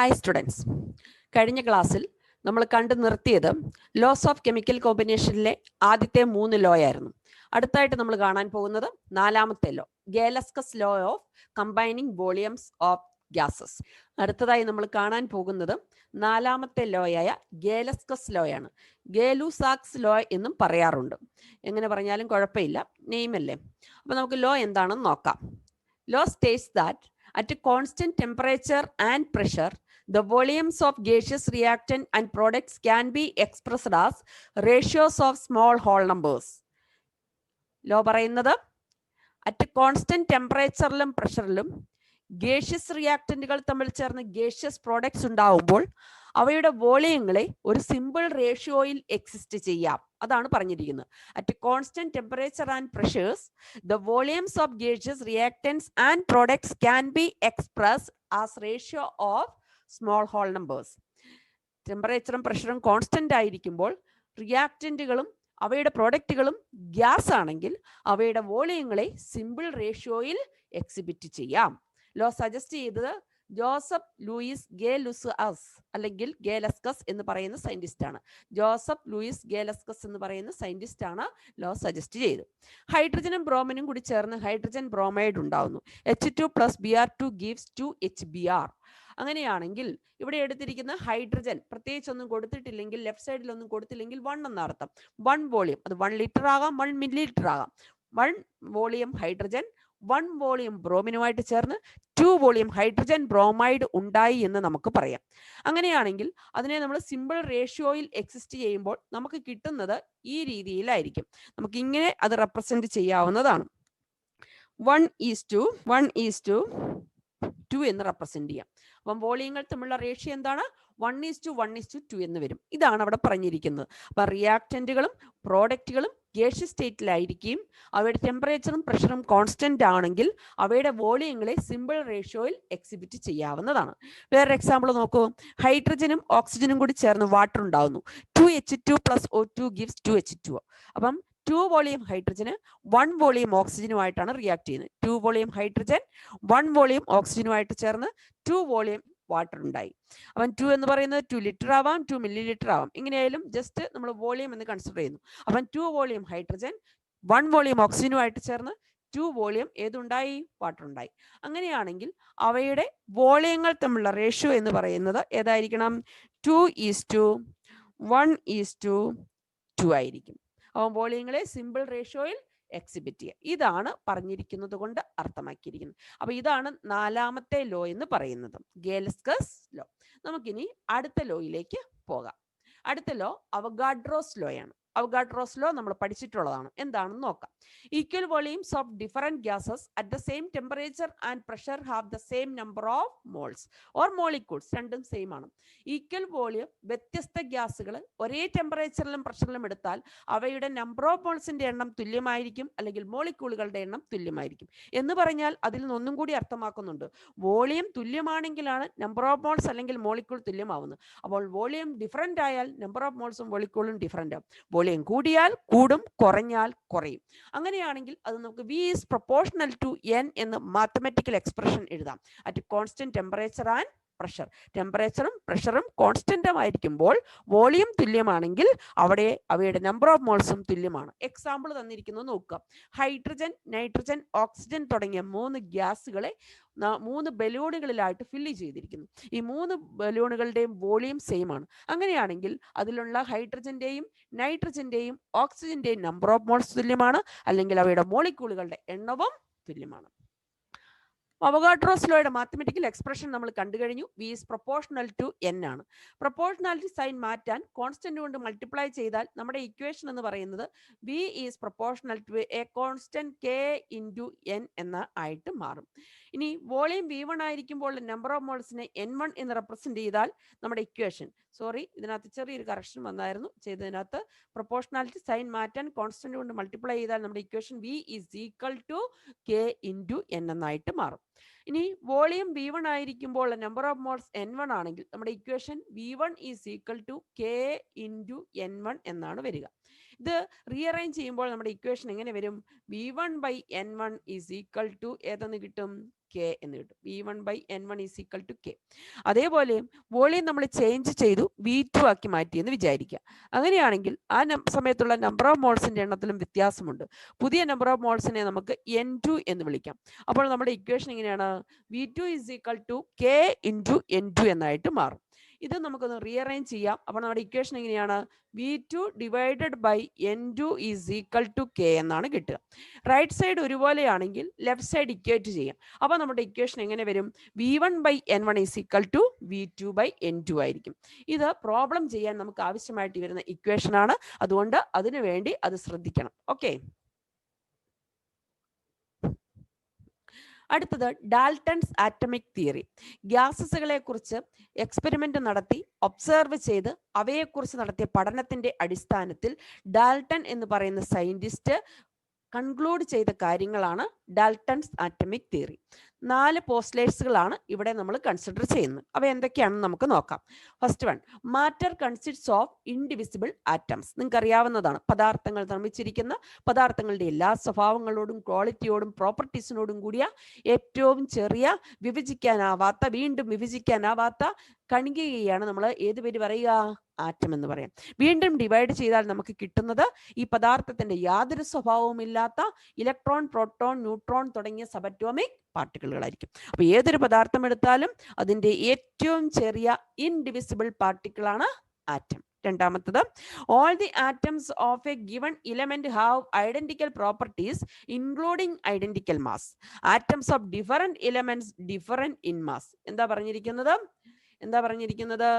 Hi students, കഴിഞ്ഞ ക്ലാസ്സിൽ നമ്മൾ കണ്ടു നിർത്തിയത് ലോസ് ഓഫ് കെമിക്കൽ കോമ്പിനേഷനിലെ ആദ്യത്തെ 3 ലോ ആയിരുന്നു. അടുത്തായിട്ട് നമ്മൾ കാണാൻ പോകുന്നത് 4ാമത്തെ law, Gay Lussac's law of combining volumes of gases. അടുത്തതായി നമ്മൾ കാണാൻ പോകുന്നത് 4ാമത്തെ ലോയായ ഗേലസ്കസ് ലോയാണ്. ഗേലു-സാക്സ് ലോ എന്നും പറയാറുണ്ട്. എങ്ങനെ പറഞ്ഞാലും കുഴപ്പമില്ല, നെയിമല്ലേ. അപ്പോൾ നമുക്ക് ലോ എന്താണെന്ന് നോക്കാം. Law states that at a constant temperature and pressure, the volumes of gaseous reactant and products can be expressed as ratios of small whole numbers. Law പറയുന്നത് at a constant temperatureലും പ്രഷറിലും ഗേഷ്യസ് റിയാക്ടന്റുകൾ തമ്മിൽ ചേർന്ന് gaseous products ഉണ്ടാവുമ്പോൾ അവയുടെ വോളിയങ്ങളെ ഒരു simple റേഷ്യോയിൽ exist ചെയ്യാം. അതാണ് പറഞ്ഞിരിക്കുന്നത്. At constant temperature and pressures the volumes of gaseous reactants and products can be expressed as ratio of small whole numbers. ടെമ്പറേച്ചറും പ്രഷറും കോൺസ്റ്റന്റ് ആയിരിക്കുമ്പോൾ റിയാക്ടന്റുകളും അവയുടെ പ്രോഡക്റ്റുകളും ഗ്യാസ് ആണെങ്കിൽ അവയുടെ വോളിയങ്ങളെ സിമ്പിൾ റേഷ്യോയിൽ എക്സിബിറ്റ് ചെയ്യാം. ലോ സജസ്റ്റ് ചെയ്തത് ജോസഫ് ലൂയിസ് ഗേലുസ്കസ് അല്ലെങ്കിൽ ഗേലസ്കസ് എന്ന് പറയുന്ന സയന്റിസ്റ്റ് ആണ്. ജോസഫ് ലൂയിസ് ഗേലസ്കസ് എന്ന് പറയുന്ന സയന്റിസ്റ്റ് ആണ് ലോ സജസ്റ്റ് ചെയ്തത്. ഹൈഡ്രജനും ബ്രോമിനും കൂടി ചേർന്ന് ഹൈഡ്രജൻ ബ്രോമൈഡ് ഉണ്ടാവുന്നു. H2 + Br2 gives 2HBr. അങ്ങനെയാണെങ്കിൽ ഇവിടെ എടുത്തിരിക്കുന്ന ഹൈഡ്രജൻ പ്രത്യേകിച്ചൊന്നും കൊടുത്തിട്ടില്ലെങ്കിൽ, ലെഫ്റ്റ് സൈഡിലൊന്നും കൊടുത്തില്ലെങ്കിൽ 1 എന്നർത്ഥം. 1 വോളിയം, അത് 1 ലിറ്റർ ആകാം, 1 മില്ലി ലിറ്റർ ആകാം. 1 വോളിയം ഹൈഡ്രജൻ 1 വോളിയം ബ്രോമിനുമായിട്ട് ചേർന്ന് 2 വോളിയം ഹൈഡ്രജൻ ബ്രോമൈഡ് ഉണ്ടായി എന്ന് നമുക്ക് പറയാം. അങ്ങനെയാണെങ്കിൽ അതിനെ നമ്മൾ സിമ്പിൾ റേഷ്യോയിൽ എക്സിസ്റ്റ് ചെയ്യുമ്പോൾ നമുക്ക് കിട്ടുന്നത് ഈ രീതിയിലായിരിക്കും. നമുക്ക് ഇങ്ങനെ അത് റെപ്രസെന്റ് ചെയ്യാവുന്നതാണ്. 1:1:2 എന്ന് റെപ്രസെന്റ് ചെയ്യാം. അപ്പം വോളിയങ്ങൾ തമ്മിലുള്ള റേഷ്യോ എന്താണ്? 1:1:2 എന്ന് വരും. ഇതാണ് അവിടെ പറഞ്ഞിരിക്കുന്നത്. അപ്പൊ റിയാക്ടന്റുകളും പ്രോഡക്റ്റുകളും ഗേഷ്യസ് സ്റ്റേറ്റിലായിരിക്കും. അവയുടെ ടെമ്പറേച്ചറും പ്രഷറും കോൺസ്റ്റന്റ് ആണെങ്കിൽ അവയുടെ വോളിയങ്ങളെ സിമ്പിൾ റേഷ്യോയിൽ എക്സിബിറ്റ് ചെയ്യാവുന്നതാണ്. വേറെ എക്സാമ്പിൾ നോക്കൂ. ഹൈഡ്രജനും ഓക്സിജനും കൂടി ചേർന്ന് വാട്ടർ ഉണ്ടാവുന്നു. 2H2 + O2 gives 2H2O. അപ്പം 2 വോളിയം ഹൈഡ്രജന് 1 വോളിയം ഓക്സിജനുമായിട്ടാണ് റിയാക്ട് ചെയ്യുന്നത്. 2 വോളിയം ഹൈഡ്രജൻ 1 വോളിയം ഓക്സിജനുമായിട്ട് ചേർന്ന് 2 വോളിയം വാട്ടർ ഉണ്ടായി. അവൻ 2 എന്ന് പറയുന്നത് 2 ലിറ്റർ ആവാം, 2 മില്ലി ലിറ്റർ ആവാം. ഇങ്ങനെയായാലും ജസ്റ്റ് നമ്മൾ വോളിയം എന്ന് കൺസിഡർ ചെയ്യുന്നു. അവൻ 2 വോളിയം ഹൈഡ്രജൻ 1 വോളിയം ഓക്സിജനുമായിട്ട് ചേർന്ന് 2 വോളിയം ഏതുണ്ടായി? വാട്ടർ ഉണ്ടായി. അങ്ങനെയാണെങ്കിൽ അവയുടെ വോളിയങ്ങൾ തമ്മിലുള്ള റേഷ്യോ എന്ന് പറയുന്നത് ഏതായിരിക്കണം? 2:1:2 ആയിരിക്കും. അവൻ വോളിയങ്ങളെ സിമ്പിൾ റേഷ്യോയിൽ എക്സിബിറ്റ് ചെയ്യുക. ഇതാണ് പറഞ്ഞിരിക്കുന്നത് കൊണ്ട് അർത്ഥമാക്കിയിരിക്കുന്നത്. അപ്പൊ ഇതാണ് 4ാമത്തെ ലോ എന്ന് പറയുന്നത്, ഗേലസ്കസ് ലോ. നമുക്കിനി അടുത്ത ലോയിലേക്ക് പോകാം. അടുത്ത ലോ അവഗാഡ്രോസ് ലോയാണ്. അവഗാഡ്രോസ് ലോ നമ്മൾ പഠിച്ചിട്ടുള്ളതാണ്. എന്താണെന്ന് നോക്കാം. Equal volumes of different gases at the same temperature and pressure have the same number of moles or molecules. രണ്ടും സെയിം ആണ്. ഈക്വൽ വോളിയം വ്യത്യസ്ത ഗ്യാസുകൾ ഒരേ ടെമ്പറേച്ചറിലും പ്രഷറിലും എടുത്താൽ അവയുടെ നമ്പർ ഓഫ് മോൾസിന്റെ എണ്ണം തുല്യമായിരിക്കും, അല്ലെങ്കിൽ മോളിക്യൂളുകളുടെ എണ്ണം തുല്യമായിരിക്കും. എന്ന് പറഞ്ഞാൽ അതിൽ നിന്നൊന്നും കൂടി അർത്ഥമാക്കുന്നുണ്ട്. വോളിയം തുല്യമാണെങ്കിലാണ് നമ്പർ ഓഫ് മോൾസ് അല്ലെങ്കിൽ മോളിക്യൂൾ തുല്യമാവുന്നത്. അപ്പോൾ വോളിയം ഡിഫറെന്റ് ആയാൽ നമ്പർ ഓഫ് മോൾസും മോളിക്യൂളും ഡിഫറെന്റ് ആവും. വോളിയം കൂടിയാൽ കൂടും, കുറഞ്ഞാൽ കുറയും. അങ്ങനെയാണെങ്കിൽ അത് നമുക്ക് V is proportional to N എന്ന് മാത്തമാറ്റിക്കൽ എക്സ്പ്രഷൻ എഴുതാം. At constant temperature and pressure. ടെമ്പറേച്ചറും പ്രഷറും കോൺസ്റ്റന്റും ആയിരിക്കുമ്പോൾ വോളിയം തുല്യമാണെങ്കിൽ അവിടെ അവയുടെ നമ്പർ ഓഫ് മോൾസും തുല്യമാണ്. എക്സാമ്പിൾ തന്നിരിക്കുന്നത് നോക്കുക. ഹൈഡ്രജൻ, നൈട്രജൻ, ഓക്സിജൻ തുടങ്ങിയ 3 ഗ്യാസുകളെ 3 ബലൂണുകളിലായിട്ട് ഫില്ല് ചെയ്തിരിക്കുന്നു. ഈ 3 ബലൂണുകളുടെയും വോളിയം സെയിം ആണ്. അങ്ങനെയാണെങ്കിൽ അതിലുള്ള ഹൈഡ്രജന്റെയും നൈട്രജന്റെയും ഓക്സിജന്റെയും നമ്പർ ഓഫ് മോൾസ് തുല്യമാണ്, അല്ലെങ്കിൽ അവയുടെ മോളിക്യൂളുകളുടെ എണ്ണവും തുല്യമാണ്. അവഗാഡ്രോസ് ലോയുടെ മാത്തമാറ്റിക്കൽ എക്സ്പ്രഷൻ നമ്മൾ കണ്ടു കഴിഞ്ഞു. V is proportional to N ആണ്. പ്രൊപ്പോർഷണാലിറ്റി സൈൻ മാറ്റാൻ കോൺസ്റ്റന്റ് കൊണ്ട് മൾട്ടിപ്ലൈ ചെയ്താൽ നമ്മുടെ ഇക്വേഷൻ എന്ന് പറയുന്നത് V is proportional to a constant K into N എന്ന ആയിട്ട് മാറും. ഇനി വോളിയം V1 ആയിരിക്കുമ്പോൾ നമ്പർ ഓഫ് മോൾസിനെ N1 എന്ന് റെപ്രസെന്റ് ചെയ്താൽ നമ്മുടെ ഇക്വേഷൻ, ഇതിനകത്ത് ചെറിയൊരു കറക്ഷൻ വന്നായിരുന്നു ചെയ്തതിനകത്ത്, പ്രൊപ്പോർഷണാലിറ്റി സൈൻ മാറ്റാൻ കോൺസ്റ്റന്റ് കൊണ്ട് മൾട്ടിപ്ലൈ ചെയ്താൽ നമ്മുടെ equation V is equal to K into N എന്നായിട്ട് മാറും. ഇനി വോളിയം V1 ആയിരിക്കുമ്പോൾ നമ്പർ ഓഫ് മോൾസ് N1 ആണെങ്കിൽ നമ്മുടെ equation V1 is equal to K into N1 എന്നാണ് വരിക. ഇത് റീഅറേഞ്ച് ചെയ്യുമ്പോൾ നമ്മുടെ ഇക്വേഷൻ എങ്ങനെ വരും? V1/N1 ഈസ് ഈക്വൽ ടു ഏതെന്ന് കിട്ടും? K എന്ന് കിട്ടും. V1/N1 is equal to K. അതേപോലെ വോളിയം നമ്മൾ ചേഞ്ച് ചെയ്തു V2 ആക്കി മാറ്റി എന്ന് വിചാരിക്കുക. അങ്ങനെയാണെങ്കിൽ ആ സമയത്തുള്ള നമ്പർ ഓഫ് മോൾസിന്റെ എണ്ണത്തിലും വ്യത്യാസമുണ്ട്. പുതിയ നമ്പർ ഓഫ് മോൾസിനെ നമുക്ക് N2 എന്ന് വിളിക്കാം. അപ്പോൾ നമ്മുടെ ഇക്വേഷൻ എങ്ങനെയാണ്? V2 is equal to K into N2 എന്നായിട്ട് മാറും. ഇത് നമുക്കൊന്ന് റീഅറേഞ്ച് ചെയ്യാം. അപ്പോൾ നമ്മുടെ ഇക്വേഷൻ എങ്ങനെയാണ്? V2 divided by N2 is equal to K എന്നാണ് കിട്ടുക. റൈറ്റ് സൈഡ് ഒരുപോലെയാണെങ്കിൽ ലെഫ്റ്റ് സൈഡ് ഇക്വേറ്റ് ചെയ്യാം. അപ്പോൾ നമ്മുടെ ഇക്വേഷൻ എങ്ങനെ വരും? V1/N1 is equal to V2/N2 ആയിരിക്കും. ഇത് പ്രോബ്ലം ചെയ്യാൻ നമുക്ക് ആവശ്യമായിട്ട് വരുന്ന ഇക്വേഷൻ ആണ്. അതുകൊണ്ട് അതിനു വേണ്ടി അത് ശ്രദ്ധിക്കണം. ഓക്കെ. അടുത്തത് ഡാൽട്ടൺസ് ആറ്റമിക് തിയറി. ഗ്യാസസുകളെ കുറിച്ച് എക്സ്പെരിമെന്റ് നടത്തി ഒബ്സർവ് ചെയ്ത് അവയെക്കുറിച്ച് നടത്തിയ പഠനത്തിന്റെ അടിസ്ഥാനത്തിൽ ഡാൽട്ടൺ എന്ന് പറയുന്ന സയന്റിസ്റ്റ് കൺക്ലൂഡ് ചെയ്ത കാര്യങ്ങളാണ് ഡാൽട്ടൺസ് ആറ്റമിക് തിയറി. 4 പോസ്റ്റ്ലേറ്റ്സുകളാണ് ഇവിടെ നമ്മൾ കൺസിഡർ ചെയ്യുന്നത്. അവ എന്തൊക്കെയാണെന്ന് നമുക്ക് നോക്കാം. First one, matter consists of indivisible atoms. നിങ്ങൾക്ക് അറിയാവുന്നതാണ്, പദാർത്ഥങ്ങൾ നിർമ്മിച്ചിരിക്കുന്ന പദാർത്ഥങ്ങളുടെ എല്ലാ സ്വഭാവങ്ങളോടും ക്വാളിറ്റിയോടും പ്രോപ്പർട്ടീസിനോടും കൂടിയ ഏറ്റവും ചെറിയ വിഭജിക്കാനാവാത്ത, വീണ്ടും വിഭജിക്കാനാവാത്ത കണികയാണ് നമ്മൾ ഏത് പേര് പറയുക? ആറ്റം എന്ന് പറയാം. വീണ്ടും ഡിവൈഡ് ചെയ്താൽ നമുക്ക് കിട്ടുന്നത് ഈ പദാർത്ഥത്തിന്റെ യാതൊരു സ്വഭാവവും ഇല്ലാത്ത ഇലക്ട്രോൺ, പ്രോട്ടോൺ, ന്യൂട്രോൺ തുടങ്ങിയ സബറ്റോമിക് പാർട്ടിക്കിളുകളായിരിക്കും. അപ്പൊ ഏതൊരു പദാർത്ഥം എടുത്താലും അതിന്റെ ഏറ്റവും ചെറിയ ഇൻഡിവിസിബിൾ പാർട്ടിക്കിളാണ് ആറ്റം. രണ്ടാമത്തത്, all the atoms of a given element have identical properties including identical mass. Atoms of different elements different in mass. എന്താ പറഞ്ഞിരിക്കുന്നത്?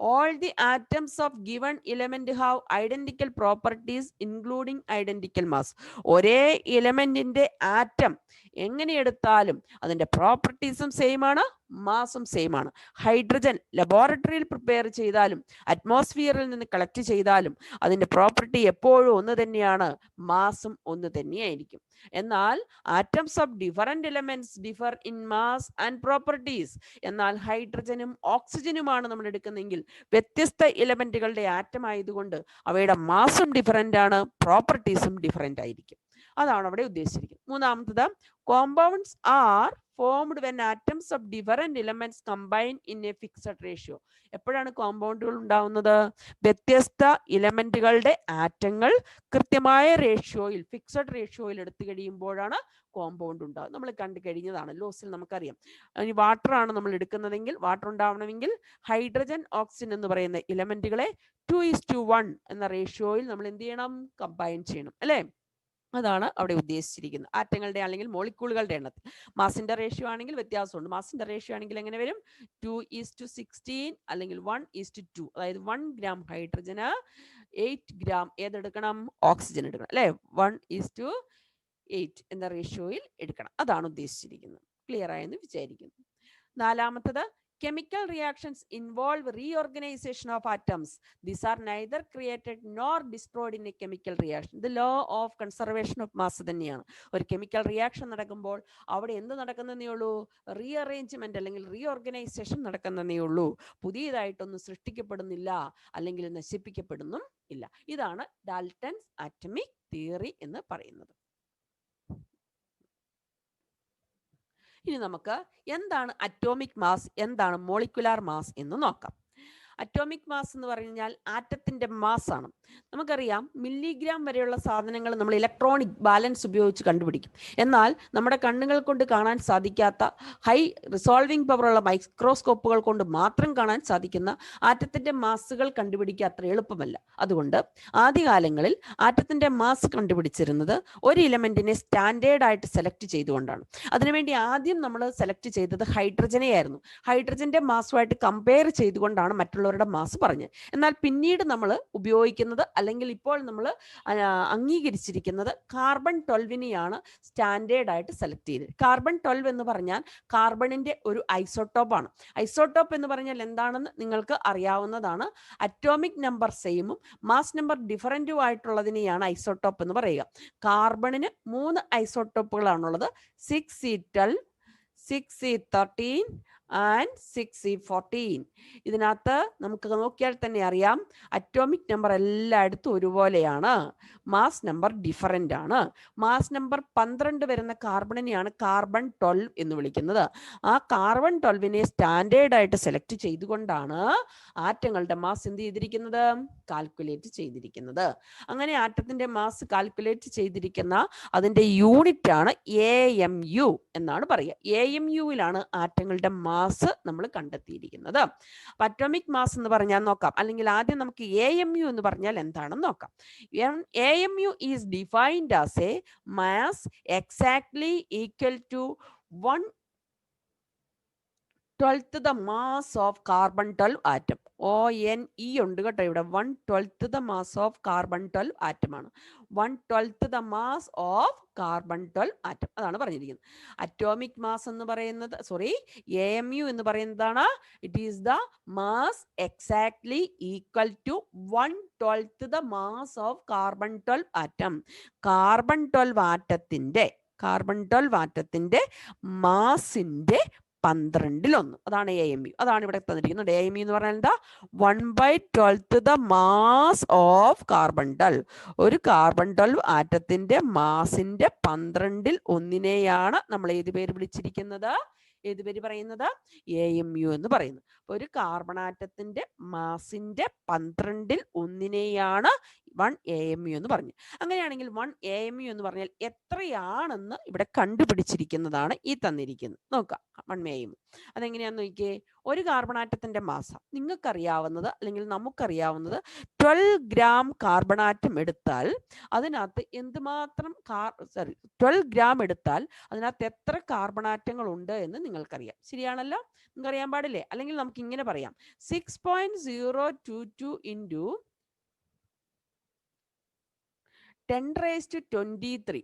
All the atoms of given element have identical properties including identical mass. ഒരേ എലമെന്റിന്റെ atom എങ്ങനെ എടുത്താലും അതിന്റെ പ്രോപ്പർട്ടീസും same ആണ്, മാസും same ആണ്. Hydrogen ലബോറട്ടറിയിൽ prepare ചെയ്താലും അറ്റ്മോസ്ഫിയറിൽ നിന്ന് കളക്ട് ചെയ്താലും അതിന്റെ പ്രോപ്പർട്ടി എപ്പോഴും ഒന്ന് തന്നെയാണ്, മാസും ഒന്ന് തന്നെയായിരിക്കും. എന്നാൽ atoms of different elements differ in mass and properties. എന്നാൽ ഹൈഡ്രജനും ഓക്സിജനുമാണ് നമ്മൾ എടുക്കുന്നെങ്കിൽ വ്യത്യസ്ത എലമെന്റുകളുടെ ആറ്റം ആയതുകൊണ്ട് അവയുടെ മാസും ഡിഫറെന്റ് ആണ്, പ്രോപ്പർട്ടീസും ഡിഫറെന്റ് ആയിരിക്കും. അതാണ് അവിടെ ഉദ്ദേശിച്ചിരിക്കുന്നത്. മൂന്നാമത്തത്, compounds are formed when atoms of different elements combine in A fixed ratio. എപ്പോഴാണ് കോമ്പൗണ്ടുകൾ ഉണ്ടാവുന്നത്? വ്യത്യസ്ത എലമെന്റുകളുടെ ആറ്റങ്ങൾ കൃത്യമായ റേഷ്യോയിൽ, ഫിക്സഡ് റേഷ്യോയിൽ എടുത്തു കഴിയുമ്പോഴാണ് കോമ്പൗണ്ട് ഉണ്ടാകും. നമ്മൾ കണ്ടു കഴിഞ്ഞതാണ്, ലോസിൽ നമുക്കറിയാം. ഇനി വാട്ടർ ആണ് നമ്മൾ എടുക്കുന്നതെങ്കിൽ, വാട്ടർ ഉണ്ടാവണമെങ്കിൽ ഹൈഡ്രജൻ, ഓക്സിജൻ എന്ന് പറയുന്ന എലമെന്റുകളെ 2:1 എന്ന റേഷ്യോയിൽ നമ്മൾ എന്ത് ചെയ്യണം? കമ്പൈൻ ചെയ്യണം, അല്ലേ? അതാണ് അവിടെ ഉദ്ദേശിച്ചിരിക്കുന്നത്. ആറ്റങ്ങളുടെ അല്ലെങ്കിൽ മോളിക്യൂളുകളുടെ എണ്ണത്തിൽ. മാസിന്റെ റേഷ്യോ ആണെങ്കിൽ വ്യത്യാസമുണ്ട്. മാസിന്റെ റേഷ്യോ ആണെങ്കിൽ എങ്ങനെ വരും? 2:16 അല്ലെങ്കിൽ 1:2. അതായത് 1 ഗ്രാം ഹൈഡ്രജന് 8 ഗ്രാം ഏതെടുക്കണം? ഓക്സിജൻ എടുക്കണം, അല്ലെ? 1:8 എന്ന റേഷ്യോയിൽ എടുക്കണം. അതാണ് ഉദ്ദേശിച്ചിരിക്കുന്നത്. ക്ലിയർ ആയെന്ന് വിചാരിക്കുന്നു. നാലാമത്തത്, chemical reactions involve reorganization of atoms. These are neither created nor destroyed in a chemical reaction. The law of conservation of mass തന്നെയാണ്. ഒരു കെമിക്കൽ റിയാക്ഷൻ നടക്കുമ്പോൾ അവിടെ എന്ത് നടക്കുന്നതേ ഉള്ളൂ? റീഅറേഞ്ച്മെന്റ് അല്ലെങ്കിൽ റീഓർഗനൈസേഷൻ നടക്കുന്നതേ ഉള്ളൂ. പുതിയതായിട്ടൊന്നും സൃഷ്ടിക്കപ്പെടുന്നില്ല അല്ലെങ്കിൽ നശിപ്പിക്കപ്പെടുന്നും ഇല്ല. ഇതാണ് ഡാൽട്ടൺസ് ആറ്റമിക് തിയറി എന്ന് പറയുന്നത്. ഇനി നമുക്ക് എന്താണ് അറ്റോമിക് മാസ്, എന്താണ് മോളിക്കുലാർ മാസ് എന്ന് നോക്കാം. അറ്റോമിക് മാസ് എന്ന് പറഞ്ഞാൽ ആറ്റത്തിന്റെ മാസ് ആണ്. നമുക്കറിയാം, മില്ലിഗ്രാം വരെയുള്ള സാധനങ്ങൾ നമ്മൾ ഇലക്ട്രോണിക് ബാലൻസ് ഉപയോഗിച്ച് കണ്ടുപിടിക്കും. എന്നാൽ നമ്മുടെ കണ്ണുകൾ കൊണ്ട് കാണാൻ സാധിക്കാത്ത ഹൈ റിസോൾവിംഗ് പവറുള്ള മൈക്രോസ്കോപ്പുകൾ കൊണ്ട് മാത്രം കാണാൻ സാധിക്കുന്ന ആറ്റത്തിന്റെ മാസുകൾ കണ്ടുപിടിക്കുക അത്ര എളുപ്പമല്ല. അതുകൊണ്ട് ആദ്യകാലങ്ങളിൽ ആറ്റത്തിന്റെ മാസ് കണ്ടുപിടിച്ചിരുന്നത് ഒരു ഇലമെന്റിനെ സ്റ്റാൻഡേർഡ് ആയിട്ട് സെലക്ട് ചെയ്തുകൊണ്ടാണ്. അതിനുവേണ്ടി ആദ്യം നമ്മൾ സെലക്ട് ചെയ്തത് ഹൈഡ്രജനെ ആയിരുന്നു. ഹൈഡ്രജന്റെ മാസുമായിട്ട് കമ്പയർ ചെയ്തുകൊണ്ടാണ് മറ്റുള്ളവരുടെ മാസ് പറഞ്ഞത്. എന്നാൽ പിന്നീട് നമ്മൾ ഉപയോഗിക്കുന്നത് അല്ലെങ്കിൽ ഇപ്പോൾ നമ്മൾ അംഗീകരിച്ചിരിക്കുന്നത് കാർബൺ 12നെയാണ് സ്റ്റാൻഡേർഡ് ആയിട്ട് സെലക്ട് ചെയ്തത്. കാർബൺ 12 എന്ന് പറഞ്ഞാൽ കാർബണിന്റെ ഒരു ഐസോട്ടോപ്പ് ആണ്. ഐസോട്ടോപ്പ് എന്ന് പറഞ്ഞാൽ എന്താണെന്ന് നിങ്ങൾക്ക് അറിയാവുന്നതാണ്. അറ്റോമിക് നമ്പർ സെയിമും മാസ് നമ്പർ ഡിഫറൻറ്റും ആയിട്ടുള്ളതിനെയാണ് ഐസോട്ടോപ്പ് എന്ന് പറയുക. കാർബണിന് 3 ഐസോട്ടോപ്പുകളാണുള്ളത്. 6C12, 6C13 and 6C14. ഇതിനകത്ത് നമുക്ക് നോക്കിയാൽ തന്നെ അറിയാം അറ്റോമിക് നമ്പർ എല്ലായിടത്തും ഒരുപോലെയാണ്, മാസ് നമ്പർ ഡിഫറൻ്റ് ആണ്. മാസ് നമ്പർ 12 വരുന്ന കാർബണിനെയാണ് കാർബൺ 12 എന്ന് വിളിക്കുന്നത്. ആ കാർബൺ 12നെ സ്റ്റാൻഡേർഡ് ആയിട്ട് സെലക്ട് ചെയ്തുകൊണ്ടാണ് ആറ്റങ്ങളുടെ മാസ് എന്ത് ചെയ്തിരിക്കുന്നത്, കാൽക്കുലേറ്റ് ചെയ്തിരിക്കുന്നത്. അങ്ങനെ ആറ്റത്തിന്റെ മാസ് കാൽക്കുലേറ്റ് ചെയ്തിരിക്കുന്ന അതിന്റെ യൂണിറ്റ് ആണ് AMU എന്നാണ് പറയുക. AMUവിലാണ് ആറ്റങ്ങളുടെ മാസ് നമ്മൾ കണ്ടെത്തിയിരിക്കുന്നത്. അറ്റോമിക് മാസ് എന്ന് പറഞ്ഞാൽ നോക്കാം, അല്ലെങ്കിൽ ആദ്യം നമുക്ക് AMU എന്ന് പറഞ്ഞാൽ എന്താണെന്ന് നോക്കാം. AMU is defined as a mass exactly equal to 1/12 the mass of carbon 12 atom. ONE ഉണ്ട് കേട്ടോ ഇവിടെ. 1/12 the mass of carbon 12 atom ആണ്. 1/12 the mass of carbon 12 atom അതാണ് പറഞ്ഞിരിക്കുന്നത്. അറ്റോമിക് മാസ് എന്ന് പറയുന്നത്, AMU എന്ന് പറയുന്നതാണ്, it is the mass exactly equal to 1/12 the mass of carbon 12 atom. Carbon 12 ആറ്റത്തിന്റെ മാസിന്റെ 12 അതാണ് AMU. അതാണ് ഇവിടെ തന്നിരിക്കുന്നത്. AMU എന്ന് പറഞ്ഞാൽ എന്താ, 1/12 the mass of carbon 12. ഒരു കാർബൺ 12 ആറ്റത്തിന്റെ മാസിന്റെ 12 നമ്മൾ ഏത് പേര് വിളിച്ചിരിക്കുന്നത്, ഏത് പേര് പറയുന്നത്, AMU എന്ന് പറയുന്നത്. അപ്പൊ ഒരു കാർബൺ ആറ്റത്തിന്റെ മാസിന്റെ 12 1 AMU എന്ന് പറഞ്ഞു. അങ്ങനെയാണെങ്കിൽ 1 AMU എന്ന് പറഞ്ഞാൽ എത്രയാണെന്ന് ഇവിടെ കണ്ടുപിടിച്ചിരിക്കുന്നതാണ് ഈ തന്നിരിക്കുന്നത്. നോക്കാം 1 AMU അതെങ്ങനെയാന്ന് നോക്കിയേ. ഒരു കാർബൺ ആറ്റത്തിന്റെ മാസ നിങ്ങൾക്കറിയാവുന്നത് അല്ലെങ്കിൽ നമുക്കറിയാവുന്നത് 12 ഗ്രാം കാർബൺ ആറ്റം എടുത്താൽ അതിനകത്ത് എന്തുമാത്രം 12 ഗ്രാം എടുത്താൽ അതിനകത്ത് എത്ര കാർബൺ ആറ്റങ്ങൾ ഉണ്ട് എന്ന് നിങ്ങൾക്കറിയാം. ശരിയാണല്ലോ, നിങ്ങൾക്ക് അറിയാൻ പാടില്ലേ? അല്ലെങ്കിൽ നമുക്ക് ഇങ്ങനെ പറയാം, 6.022 into 10⁻23.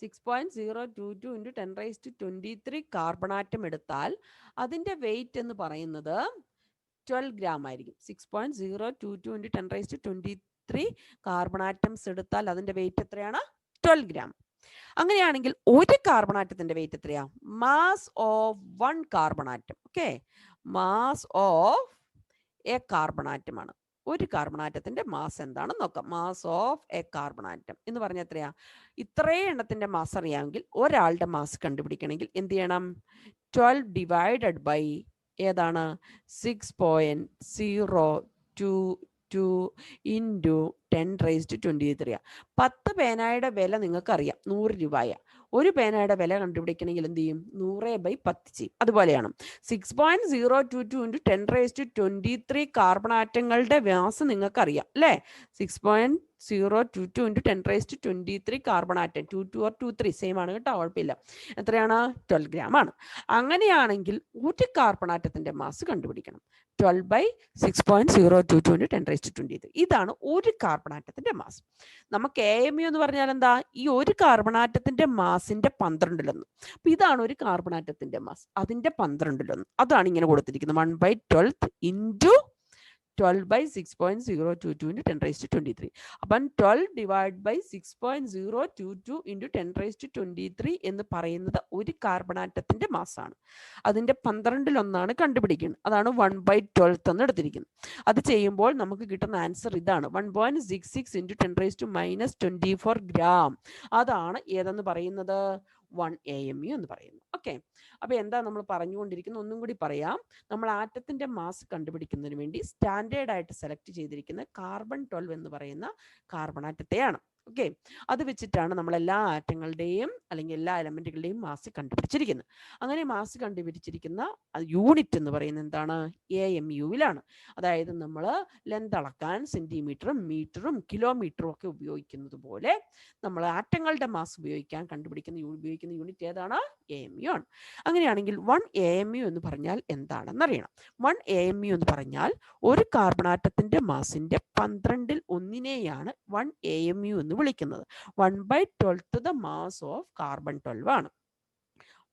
6.022 into 10⁻23 കാർബൺ ആറ്റം എടുത്താൽ അതിന്റെ വെയിറ്റ് എന്ന് പറയുന്നത് 12 ഗ്രാം ആയിരിക്കും. 6.022 into 10⁻23 കാർബൺ ആറ്റംസ് എടുത്താൽ അതിന്റെ വെയിറ്റ് എത്രയാണ്, 12 ഗ്രാം. അങ്ങനെയാണെങ്കിൽ ഒരു കാർബൺ ആറ്റത്തിന്റെ വെയിറ്റ് എത്രയാ, mass of 1 carbon atom. Okay, mass of a carbon atom ആണ്. ഒരു കാർബൺ ആറ്റത്തിന്റെ മാസ് എന്താണെന്ന് നോക്കാം. Mass of a carbon atom എന്ന് പറഞ്ഞാൽ എത്രയാ, ഇത്രയും എണ്ണത്തിന്റെ മാസ് അറിയാമെങ്കിൽ ഒരാളുടെ മാസ് കണ്ടുപിടിക്കണമെങ്കിൽ എന്ത് ചെയ്യണം, 12 ഡിവൈഡഡ് ബൈ ഏതാണ്, 6.022 into 10⁻23. 10 പേനയുടെ വില നിങ്ങൾക്ക് അറിയാം, 100 രൂപയ. ഒരു പേനയുടെ വില കണ്ടുപിടിക്കണമെങ്കിൽ എന്ത് ചെയ്യും, 100/10 ചെയ്യും. അതുപോലെയാണ് 6.022 into 10⁻23 കാർബൺ ആറ്റങ്ങളുടെ വ്യാസം നിങ്ങൾക്ക് അറിയാം അല്ലേ. 6.022 into 10⁻23 carbon atom, 22 or 23 same ആണ് കേട്ടോ, കുഴപ്പമില്ല. എത്രയാണ്, 12 ഗ്രാം ആണ്. അങ്ങനെയാണെങ്കിൽ ഒരു കാർബൺ ആറ്റത്തിന്റെ മാസ് കണ്ടുപിടിക്കണം, 12/6.022 into 10⁻23. ഇതാണ് ഒരു കാർബൺ ആറ്റത്തിന്റെ മാസ്. നമുക്ക് AMU എന്ന് പറഞ്ഞാൽ എന്താ, ഈ ഒരു കാർബൺ ആറ്റത്തിന്റെ മാസിന്റെ 12 അപ്പൊ ഇതാണ് ഒരു കാർബൺ ആറ്റത്തിന്റെ മാസ്, അതിന്റെ 12 അതാണ് ഇങ്ങനെ കൊടുത്തിരിക്കുന്നത്, 1/12 into 12/6.022 into 10⁻23. അപ്പം 12 divided by 6.022 into 10⁻23 എന്ന് പറയുന്നത് ഒരു കാർബൺ ആറ്റത്തിന്റെ മാസാണ്. അതിന്റെ 12 കണ്ടുപിടിക്കുന്നത്, അതാണ് 1/12 എന്ന് എടുത്തിരിക്കുന്നത്. അത് ചെയ്യുമ്പോൾ നമുക്ക് കിട്ടുന്ന ആൻസർ ഇതാണ്, 1.66 into 10⁻24 ഗ്രാം. അതാണ് ഏതെന്ന് പറയുന്നത്, 1 AMU എന്ന് പറയുന്നു. ഓക്കെ, അപ്പൊ എന്താ നമ്മൾ പറഞ്ഞുകൊണ്ടിരിക്കുന്നത്, ഒന്നും കൂടി പറയാം. നമ്മൾ ആറ്റത്തിന്റെ മാസ് കണ്ടുപിടിക്കുന്നതിന് വേണ്ടി സ്റ്റാൻഡേർഡ് ആയിട്ട് സെലക്ട് ചെയ്തിരിക്കുന്ന കാർബൺ 12 എന്ന് പറയുന്ന കാർബൺ ആറ്റത്തെയാണ്. ഓക്കെ, അത് വെച്ചിട്ടാണ് നമ്മൾ എല്ലാ ആറ്റങ്ങളുടെയും അല്ലെങ്കിൽ എല്ലാ എലമെന്റുകളുടെയും മാസ് കണ്ടുപിടിച്ചിരിക്കുന്നത്. അങ്ങനെ മാസ് കണ്ടുപിടിച്ചിരിക്കുന്ന യൂണിറ്റ് എന്ന് പറയുന്നത് എന്താണ്, AMUവിലാണ്. അതായത് നമ്മൾ ലെന്ത് അളക്കാൻ സെന്റിമീറ്ററും മീറ്ററും കിലോമീറ്ററും ഒക്കെ ഉപയോഗിക്കുന്നത് പോലെ നമ്മൾ ആറ്റങ്ങളുടെ മാസ് ഉപയോഗിക്കുന്ന യൂണിറ്റ് ഏതാണ്, AMU ആണ്. അങ്ങനെയാണെങ്കിൽ 1 AMU എന്ന് പറഞ്ഞാൽ എന്താണെന്ന് അറിയണം. 1 AMU എന്ന് പറഞ്ഞാൽ ഒരു കാർബൺ ആറ്റത്തിന്റെ മാസിന്റെ 12 1 AMU എന്ന് വിളിക്കുന്നത്. 1/12 the mass of carbon 12 ആണ്.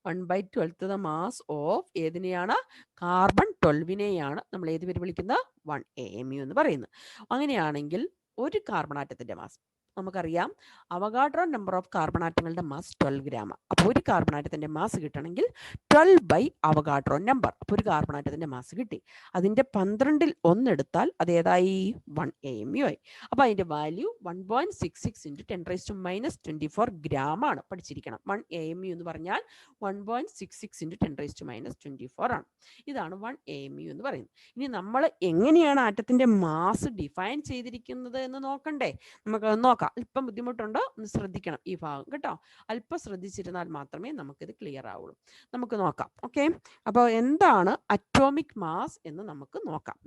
1/12 the mass of ഏതിനെയാണ്, കാർബൺ 12നെയാണ് നമ്മൾ ഏത് പേര് വിളിക്കുന്നത്, 1 AMU എന്ന് പറയുന്നത്. അങ്ങനെയാണെങ്കിൽ ഒരു കാർബൺ ആറ്റത്തിന്റെ മാസ് നമുക്കറിയാം അവഗാഡ്രോ നമ്പർ ഓഫ് കാർബൺ ആറ്റങ്ങളുടെ മാസ് 12 ഗ്രാം. അപ്പോൾ ഒരു കാർബൺ ആറ്റത്തിന്റെ മാസ് കിട്ടണമെങ്കിൽ 12 ബൈ അവഗാഡ്രോ നമ്പർ. അപ്പോൾ ഒരു കാർബൺ ആറ്റത്തിന്റെ മാസ് കിട്ടി. അതിന്റെ 12ൽ 1 എടുത്താൽ അത് ഏതായി? 1 AMU ആയി. അപ്പോൾ അതിന്റെ വാല്യൂ 1.66 × 10⁻⁻24 ഗ്രാം ആണ്. പഠിച്ചിരിക്കണം. 1 AMU എന്ന് പറഞ്ഞാൽ 1.66 × 10⁻⁻24 ആണ്. ഇതാണ് 1 AMU എന്ന് പറയുന്നത്. ഇനി നമ്മൾ എങ്ങനെയാണ് ആറ്റത്തിന്റെ മാസ് ഡിഫൈൻ ചെയ്തിരിക്കുന്നത് എന്ന് നോക്കണ്ടേ? നമുക്ക് നോക്കാം. അല്പം ബുദ്ധിമുട്ടുണ്ട്, ഒന്ന് ശ്രദ്ധിക്കണം ഈ ഭാഗം കേട്ടോ. അല്പം ശ്രദ്ധിച്ചിരുന്നാൽ മാത്രമേ നമുക്കിത് ക്ലിയർ ആവുള്ളൂ. നമുക്ക് നോക്കാം. ഓക്കെ, അപ്പോൾ എന്താണ് അറ്റോമിക് മാസ് എന്ന് നമുക്ക് നോക്കാം.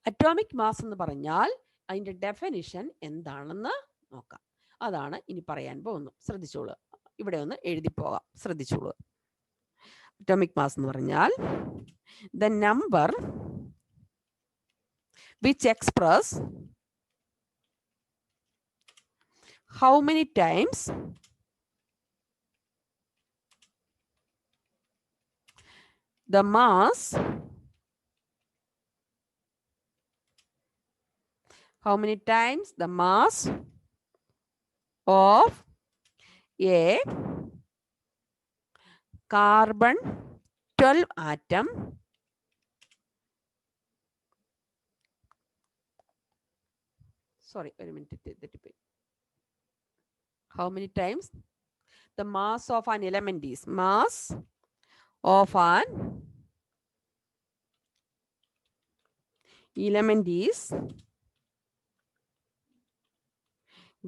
അറ്റോമിക് മാസ് എന്ന് പറഞ്ഞാൽ അതിന്റെ ഡെഫിനിഷൻ എന്താണെന്ന് നോക്കാം. അതാണ് ഇനി പറയാൻ പോകുന്നു. ശ്രദ്ധിച്ചോളൂ, ഇവിടെ ഒന്ന് എഴുതി പോകാം. ശ്രദ്ധിച്ചോളൂ. അറ്റോമിക് മാസ് എന്ന് പറഞ്ഞാൽ the number which express how many times the mass of a carbon 12 atom sorry ഒരു മിനിറ്റ് തെറ്റിപ്പോയി. How many times the mass of an element is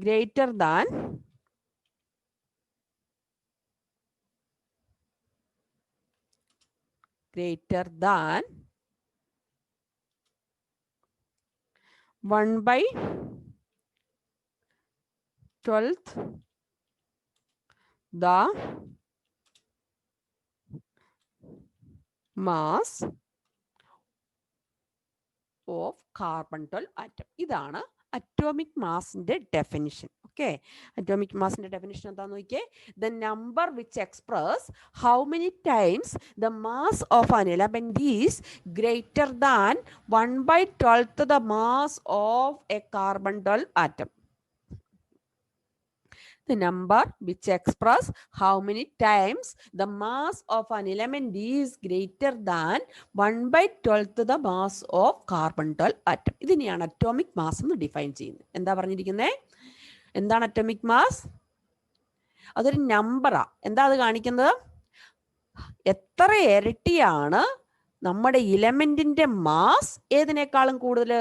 greater than 1/12 the mass of carbon 12 atom. ഇതാണ് atomic മാസിന്റെ definition. Okay, atomic മാസിന്റെ definition എന്താന്ന് നോക്കിയേ. The number which express how many times the mass of an element is greater than 1/12 the mass of a carbon 12 atom. The number which express how many times the mass of an element is greater than 1/12 the mass of carbon 12 atom. ഇതിനെയാണ് atomic mass എന്ന് define ചെയ്യുന്നത്. എന്താ പറഞ്ഞിരിക്കുന്നത്? എന്താണ് atomic mass? അതൊരു നമ്പറാ. എന്താ അത് കാണിക്കുന്നത്? എത്ര ഇരട്ടിയാണ് നമ്മുടെ ഇലമെന്റിന്റെ മാസ് ഏതിനേക്കാളും കൂടുതൽ?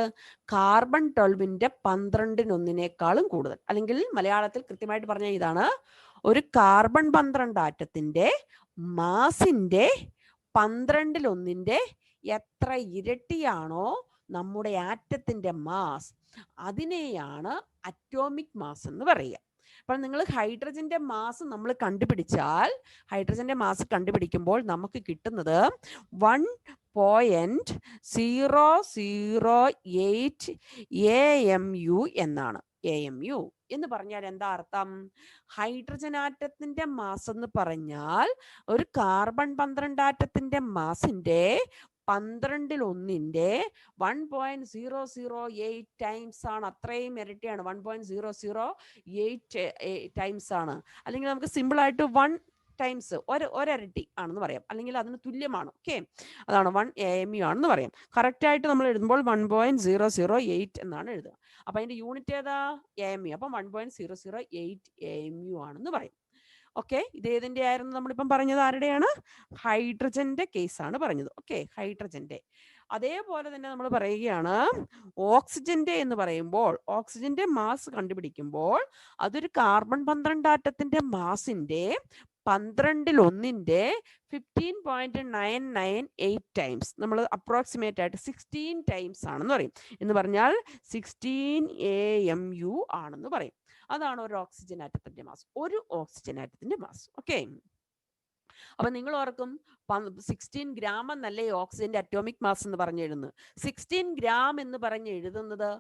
കാർബൺ 12ന്റെ 12 കൂടുതൽ. അല്ലെങ്കിൽ മലയാളത്തിൽ കൃത്യമായിട്ട് പറഞ്ഞാൽ ഇതാണ്: ഒരു കാർബൺ 12 ആറ്റത്തിന്റെ മാസിന്റെ 12 എത്ര ഇരട്ടിയാണോ നമ്മുടെ ആറ്റത്തിന്റെ മാസ്, അതിനെയാണ് അറ്റോമിക് മാസ് എന്ന് പറയുക. അപ്പോൾ നിങ്ങൾ ഹൈഡ്രജന്റെ മാസ് നമ്മൾ കണ്ടുപിടിച്ചാൽ, ഹൈഡ്രജന്റെ മാസ് കണ്ടുപിടിക്കുമ്പോൾ നമുക്ക് കിട്ടുന്നത് 1.008 AMU എന്നാണ്. AMU എന്ന് പറഞ്ഞാൽ എന്താ അർത്ഥം? ഹൈഡ്രജൻ ആറ്റത്തിന്റെ മാസ് എന്ന് പറഞ്ഞാൽ ഒരു കാർബൺ 12 ആറ്റത്തിന്റെ മാസിന്റെ 12 1.008 ടൈംസ് ആണ്. അത്രയും ഇരട്ടിയാണ്. 1.008 ടൈംസ് ആണ്. അല്ലെങ്കിൽ നമുക്ക് സിമ്പിൾ ആയിട്ട് 1 ടൈംസ് ഒരരട്ടി ആണെന്ന് പറയാം, അല്ലെങ്കിൽ അതിന് തുല്യമാണ്. ഓക്കെ, അതാണ് 1 AMU ആണെന്ന് പറയാം. കറക്റ്റ് ആയിട്ട് നമ്മൾ എഴുതുമ്പോൾ 1.008 എന്നാണ് എഴുതുക. അപ്പൊ അതിന്റെ യൂണിറ്റ് ഏതാ? AMU. അപ്പം 1.008 AMU ആണെന്ന് പറയും. ഓക്കെ, ഇത് ഏതിന്റെ ആയിരുന്നു നമ്മളിപ്പം പറഞ്ഞത്? ആരുടെയാണ്? ഹൈഡ്രജന്റെ കേസാണ് പറഞ്ഞത്. ഓക്കെ, ഹൈഡ്രജന്റെ. അതേപോലെ തന്നെ നമ്മൾ പറയുകയാണ് ഓക്സിജന്റെ എന്ന് പറയുമ്പോൾ, ഓക്സിജന്റെ മാസ് കണ്ടുപിടിക്കുമ്പോൾ അതൊരു കാർബൺ 12 ആറ്റത്തിന്റെ മാസിന്റെ 12 15.998 ടൈംസ്. നമ്മൾ അപ്രോക്സിമേറ്റ് ആയിട്ട് 16 ടൈംസ് ആണെന്ന് പറയും. എന്ന് പറഞ്ഞാൽ 16 AMU ആണെന്ന് പറയും. അതാണ് ഒരു ഓക്സിജൻ ആറ്റത്തിന്റെ മാസ്, ഒരു ഓക്സിജൻ ആറ്റത്തിന്റെ മാസ്. ഓക്കെ, അപ്പൊ നിങ്ങൾ ഓർക്കും 16 ഗ്രാം എന്നല്ലേ ഓക്സിജന്റെ അറ്റോമിക് മാസ് എന്ന് പറഞ്ഞ് എഴുതുന്നത്. 16 ഗ്രാം എന്ന് പറഞ്ഞ് എഴുതുന്നത്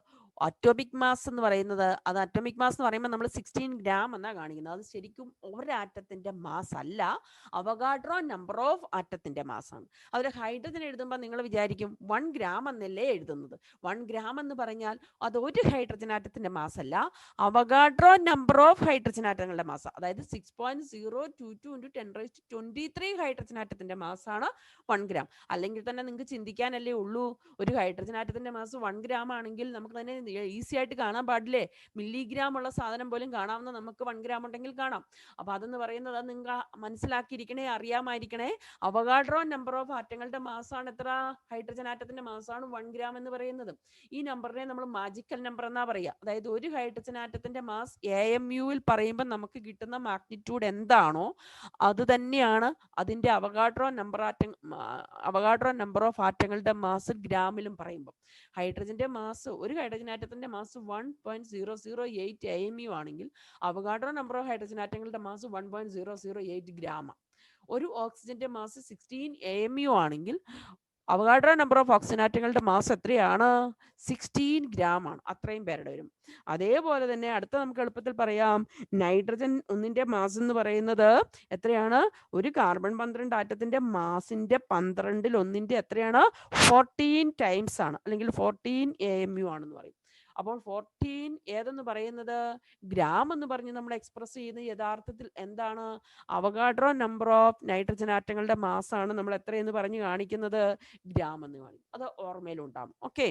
അറ്റോമിക് മാസ് എന്ന് പറയുന്നത്, അത് അറ്റോമിക് മാസ് എന്ന് പറയുമ്പോൾ നമ്മൾ 16 ഗ്രാം എന്നാണ് കാണിക്കുന്നത്. അത് ശരിക്കും ഒരാറ്റത്തിന്റെ മാസ് അല്ല, അവഗാഡ്രോ നമ്പർ ഓഫ് ആറ്റത്തിന്റെ മാസാണ്. അതൊരു ഹൈഡ്രജൻ എഴുതുമ്പോൾ നിങ്ങൾ വിചാരിക്കും 1 ഗ്രാം എന്നല്ലേ എഴുതുന്നത്. 1 ഗ്രാം എന്ന് പറഞ്ഞാൽ അത് ഒരു ഹൈഡ്രജൻ ആറ്റത്തിന്റെ മാസ് അല്ല, അവഗാഡ്രോ നമ്പർ ഓഫ് ഹൈഡ്രജൻ ആറ്റങ്ങളുടെ മാസ്. അതായത് 6.022 × 10⁻23 ഹൈഡ്രജൻ ആറ്റത്തിന്റെ മാസാണ് 1 ഗ്രാം. അല്ലെങ്കിൽ തന്നെ നിങ്ങൾക്ക് ചിന്തിക്കാനല്ലേ ഉള്ളൂ, ഒരു ഹൈഡ്രജൻ ആറ്റത്തിന്റെ മാസ് 1 ഗ്രാം ആണെങ്കിൽ നമുക്ക് തന്നെ ഈസി ആയിട്ട് കാണാൻ പാടില്ലേ. മില്ലിഗ്രാം ഉള്ള സാധനം പോലും കാണാവുന്ന നമുക്ക് 1 ഗ്രാം ഉണ്ടെങ്കിൽ കാണാം. അപ്പൊ അതെന്ന് പറയുന്നത് നിങ്ങൾ മനസ്സിലാക്കിയിരിക്കണേ, അറിയാമായിരിക്കണേ. അവഗാഡ്രോ നമ്പർ ഓഫ് ആറ്റങ്ങളുടെ മാസാണ് എത്ര? ഹൈഡ്രജൻ ആറ്റത്തിന്റെ മാസാണ് 1 ഗ്രാം എന്ന് പറയുന്നത്. ഈ നമ്പറിനെ നമ്മൾ മാജിക്കൽ നമ്പർ എന്നാ പറയുക. അതായത് ഒരു ഹൈഡ്രജൻ ആറ്റത്തിന്റെ മാസ് AMUവിൽ പറയുമ്പോൾ നമുക്ക് കിട്ടുന്ന മാഗ്നിറ്റ്യൂഡ് എന്താണോ അത് തന്നെയാണ് അതിന്റെ അവഗാഡ്രോ നമ്പർ ഓഫ് ആറ്റങ്ങളുടെ മാസ് ഗ്രാമിലും പറയുമ്പോൾ. ഹൈഡ്രജന്റെ മാസ്, ഒരു ഹൈഡ്രജൻ ആറ്റത്തിന്റെ മാസ് 1.008 AMU ആണെങ്കിൽ അവഗാഡ്രോ നമ്പർ ഓഫ് ഹൈഡ്രജൻ ആറ്റങ്ങളുടെ മാസ് 1.008 ഗ്രാം. ഒരു ഓക്സിജന്റെ മാസ് 16 AMU ആണെങ്കിൽ അവഗാഡ്രോ നമ്പർ ഓഫ് ഓക്സിജൻ ആറ്റങ്ങളുടെ മാസ് എത്രയാണ്? 16 ഗ്രാം ആണ്. അത്രയും പേരുടെ വരും. അതേപോലെ തന്നെ അടുത്ത നമുക്ക് എളുപ്പത്തിൽ പറയാം, നൈട്രജൻ ഒന്നിന്റെ മാസ് എന്ന് പറയുന്നത് എത്രയാണ്? ഒരു കാർബൺ 12 ആറ്റത്തിന്റെ മാസിന്റെ 12 എത്രയാണ്? 14 ടൈംസ് ആണ്, അല്ലെങ്കിൽ 14 AMU ആണെന്ന് പറയും. അപ്പോൾ 14 ഏതെന്ന് പറയുന്നത് ഗ്രാം എന്ന് പറഞ്ഞ് നമ്മൾ എക്സ്പ്രസ് ചെയ്യുന്നത് യഥാർത്ഥത്തിൽ എന്താണ്? അവഗാഡ്രോ നമ്പർ ഓഫ് നൈട്രജൻ ആറ്റങ്ങളുടെ മാസാണ് നമ്മൾ എത്രയെന്ന് പറഞ്ഞ് കാണിക്കുന്നത്? ഗ്രാം എന്ന് കാണിക്കും. അത് ഓർമ്മയിലുണ്ടാവും. ഓക്കെ,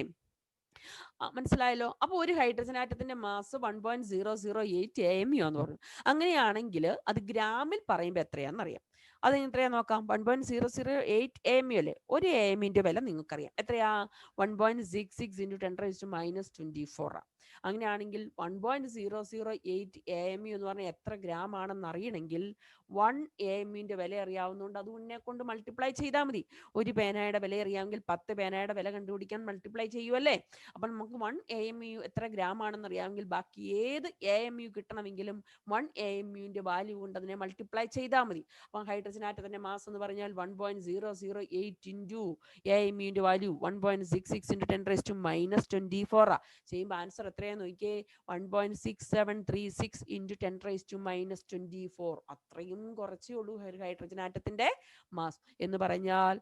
മനസ്സിലായല്ലോ. അപ്പോൾ ഒരു ഹൈഡ്രജൻ ആറ്റത്തിന്റെ മാസ് 1.008 AMU എന്ന് പറഞ്ഞു. അങ്ങനെയാണെങ്കിൽ അത് ഗ്രാമിൽ പറയുമ്പോൾ എത്രയാണെന്ന് അറിയാം. അത് എത്രയാ നോക്കാം. 1.008 AMU അല്ലേ? ഒരു AMUന്റെ വില നിങ്ങൾക്കറിയാം. എത്രയാ? 1.66 × 10⁻24. അങ്ങനെയാണെങ്കിൽ 1.008 AMU എന്ന് പറഞ്ഞാൽ എത്ര ഗ്രാം ആണെന്ന് അറിയണമെങ്കിൽ 1 AMUന്റെ വില അറിയാവുന്നതുകൊണ്ട് അത് ഉന്നെ കൊണ്ട് മൾട്ടിപ്ലൈ ചെയ്താൽ മതി. ഒരു പേനയുടെ വില അറിയാമെങ്കിൽ 10 പേനയുടെ വില കണ്ടുപിടിക്കാൻ മൾട്ടിപ്ലൈ ചെയ്യുമല്ലേ. അപ്പം നമുക്ക് 1 AMU എത്ര ഗ്രാം ആണെന്ന് അറിയാമെങ്കിൽ ബാക്കി ഏത് AMU കിട്ടണമെങ്കിലും 1 AMUന്റെ വാല്യൂ കൊണ്ട് അതിനെ മൾട്ടിപ്ലൈ ചെയ്താൽ മതി. അപ്പം ഹൈഡ്രജൻ ആറ്റത്തിന്റെ മാസ് എന്ന് പറഞ്ഞാൽ 1.008 ഇൻറ്റു AMUന്റെ വാല്യൂ 1.66 × 10⁻24. ചെയ്യുമ്പോൾ ആൻസർ എത്രയാന്ന് നോക്കിയേ, 1.6736 × 10⁻24. അത്രയും കുറച്ചേ ഉള്ളൂ ഹൈഡ്രജൻ ആറ്റത്തിന്റെ മാസ്. എന്ന് പറഞ്ഞാൽ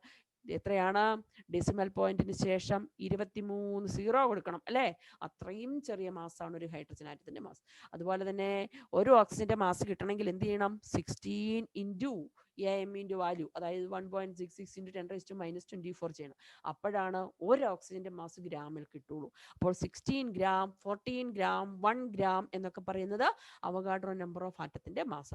എത്രയാണ്? ഡെസിമൽ പോയിന്റിന് ശേഷം 23 സീറോ കൊടുക്കണം അല്ലേ? അത്രയും ചെറിയ മാസാണ് ഒരു ഹൈഡ്രജൻ ആറ്റത്തിന്റെ മാസ്. അതുപോലെ തന്നെ ഒരു ഓക്സിജന്റെ മാസ് കിട്ടണമെങ്കിൽ എന്ത് ചെയ്യണം? 16 ഇൻറ്റു AMUന്റെ വാല്യൂ, അതായത് 1.66 × 10⁻24 ചെയ്യണം. അപ്പോഴാണ് ഒരു ഓക്സിജന്റെ മാസ് ഗ്രാമിൽ കിട്ടുള്ളൂ. അപ്പോൾ 16 ഗ്രാം, 14 ഗ്രാം, 1 ഗ്രാം എന്നൊക്കെ പറയുന്നത് അവഗാഡ്രോ നമ്പർ ഓഫ് ആറ്റത്തിന്റെ മാസ.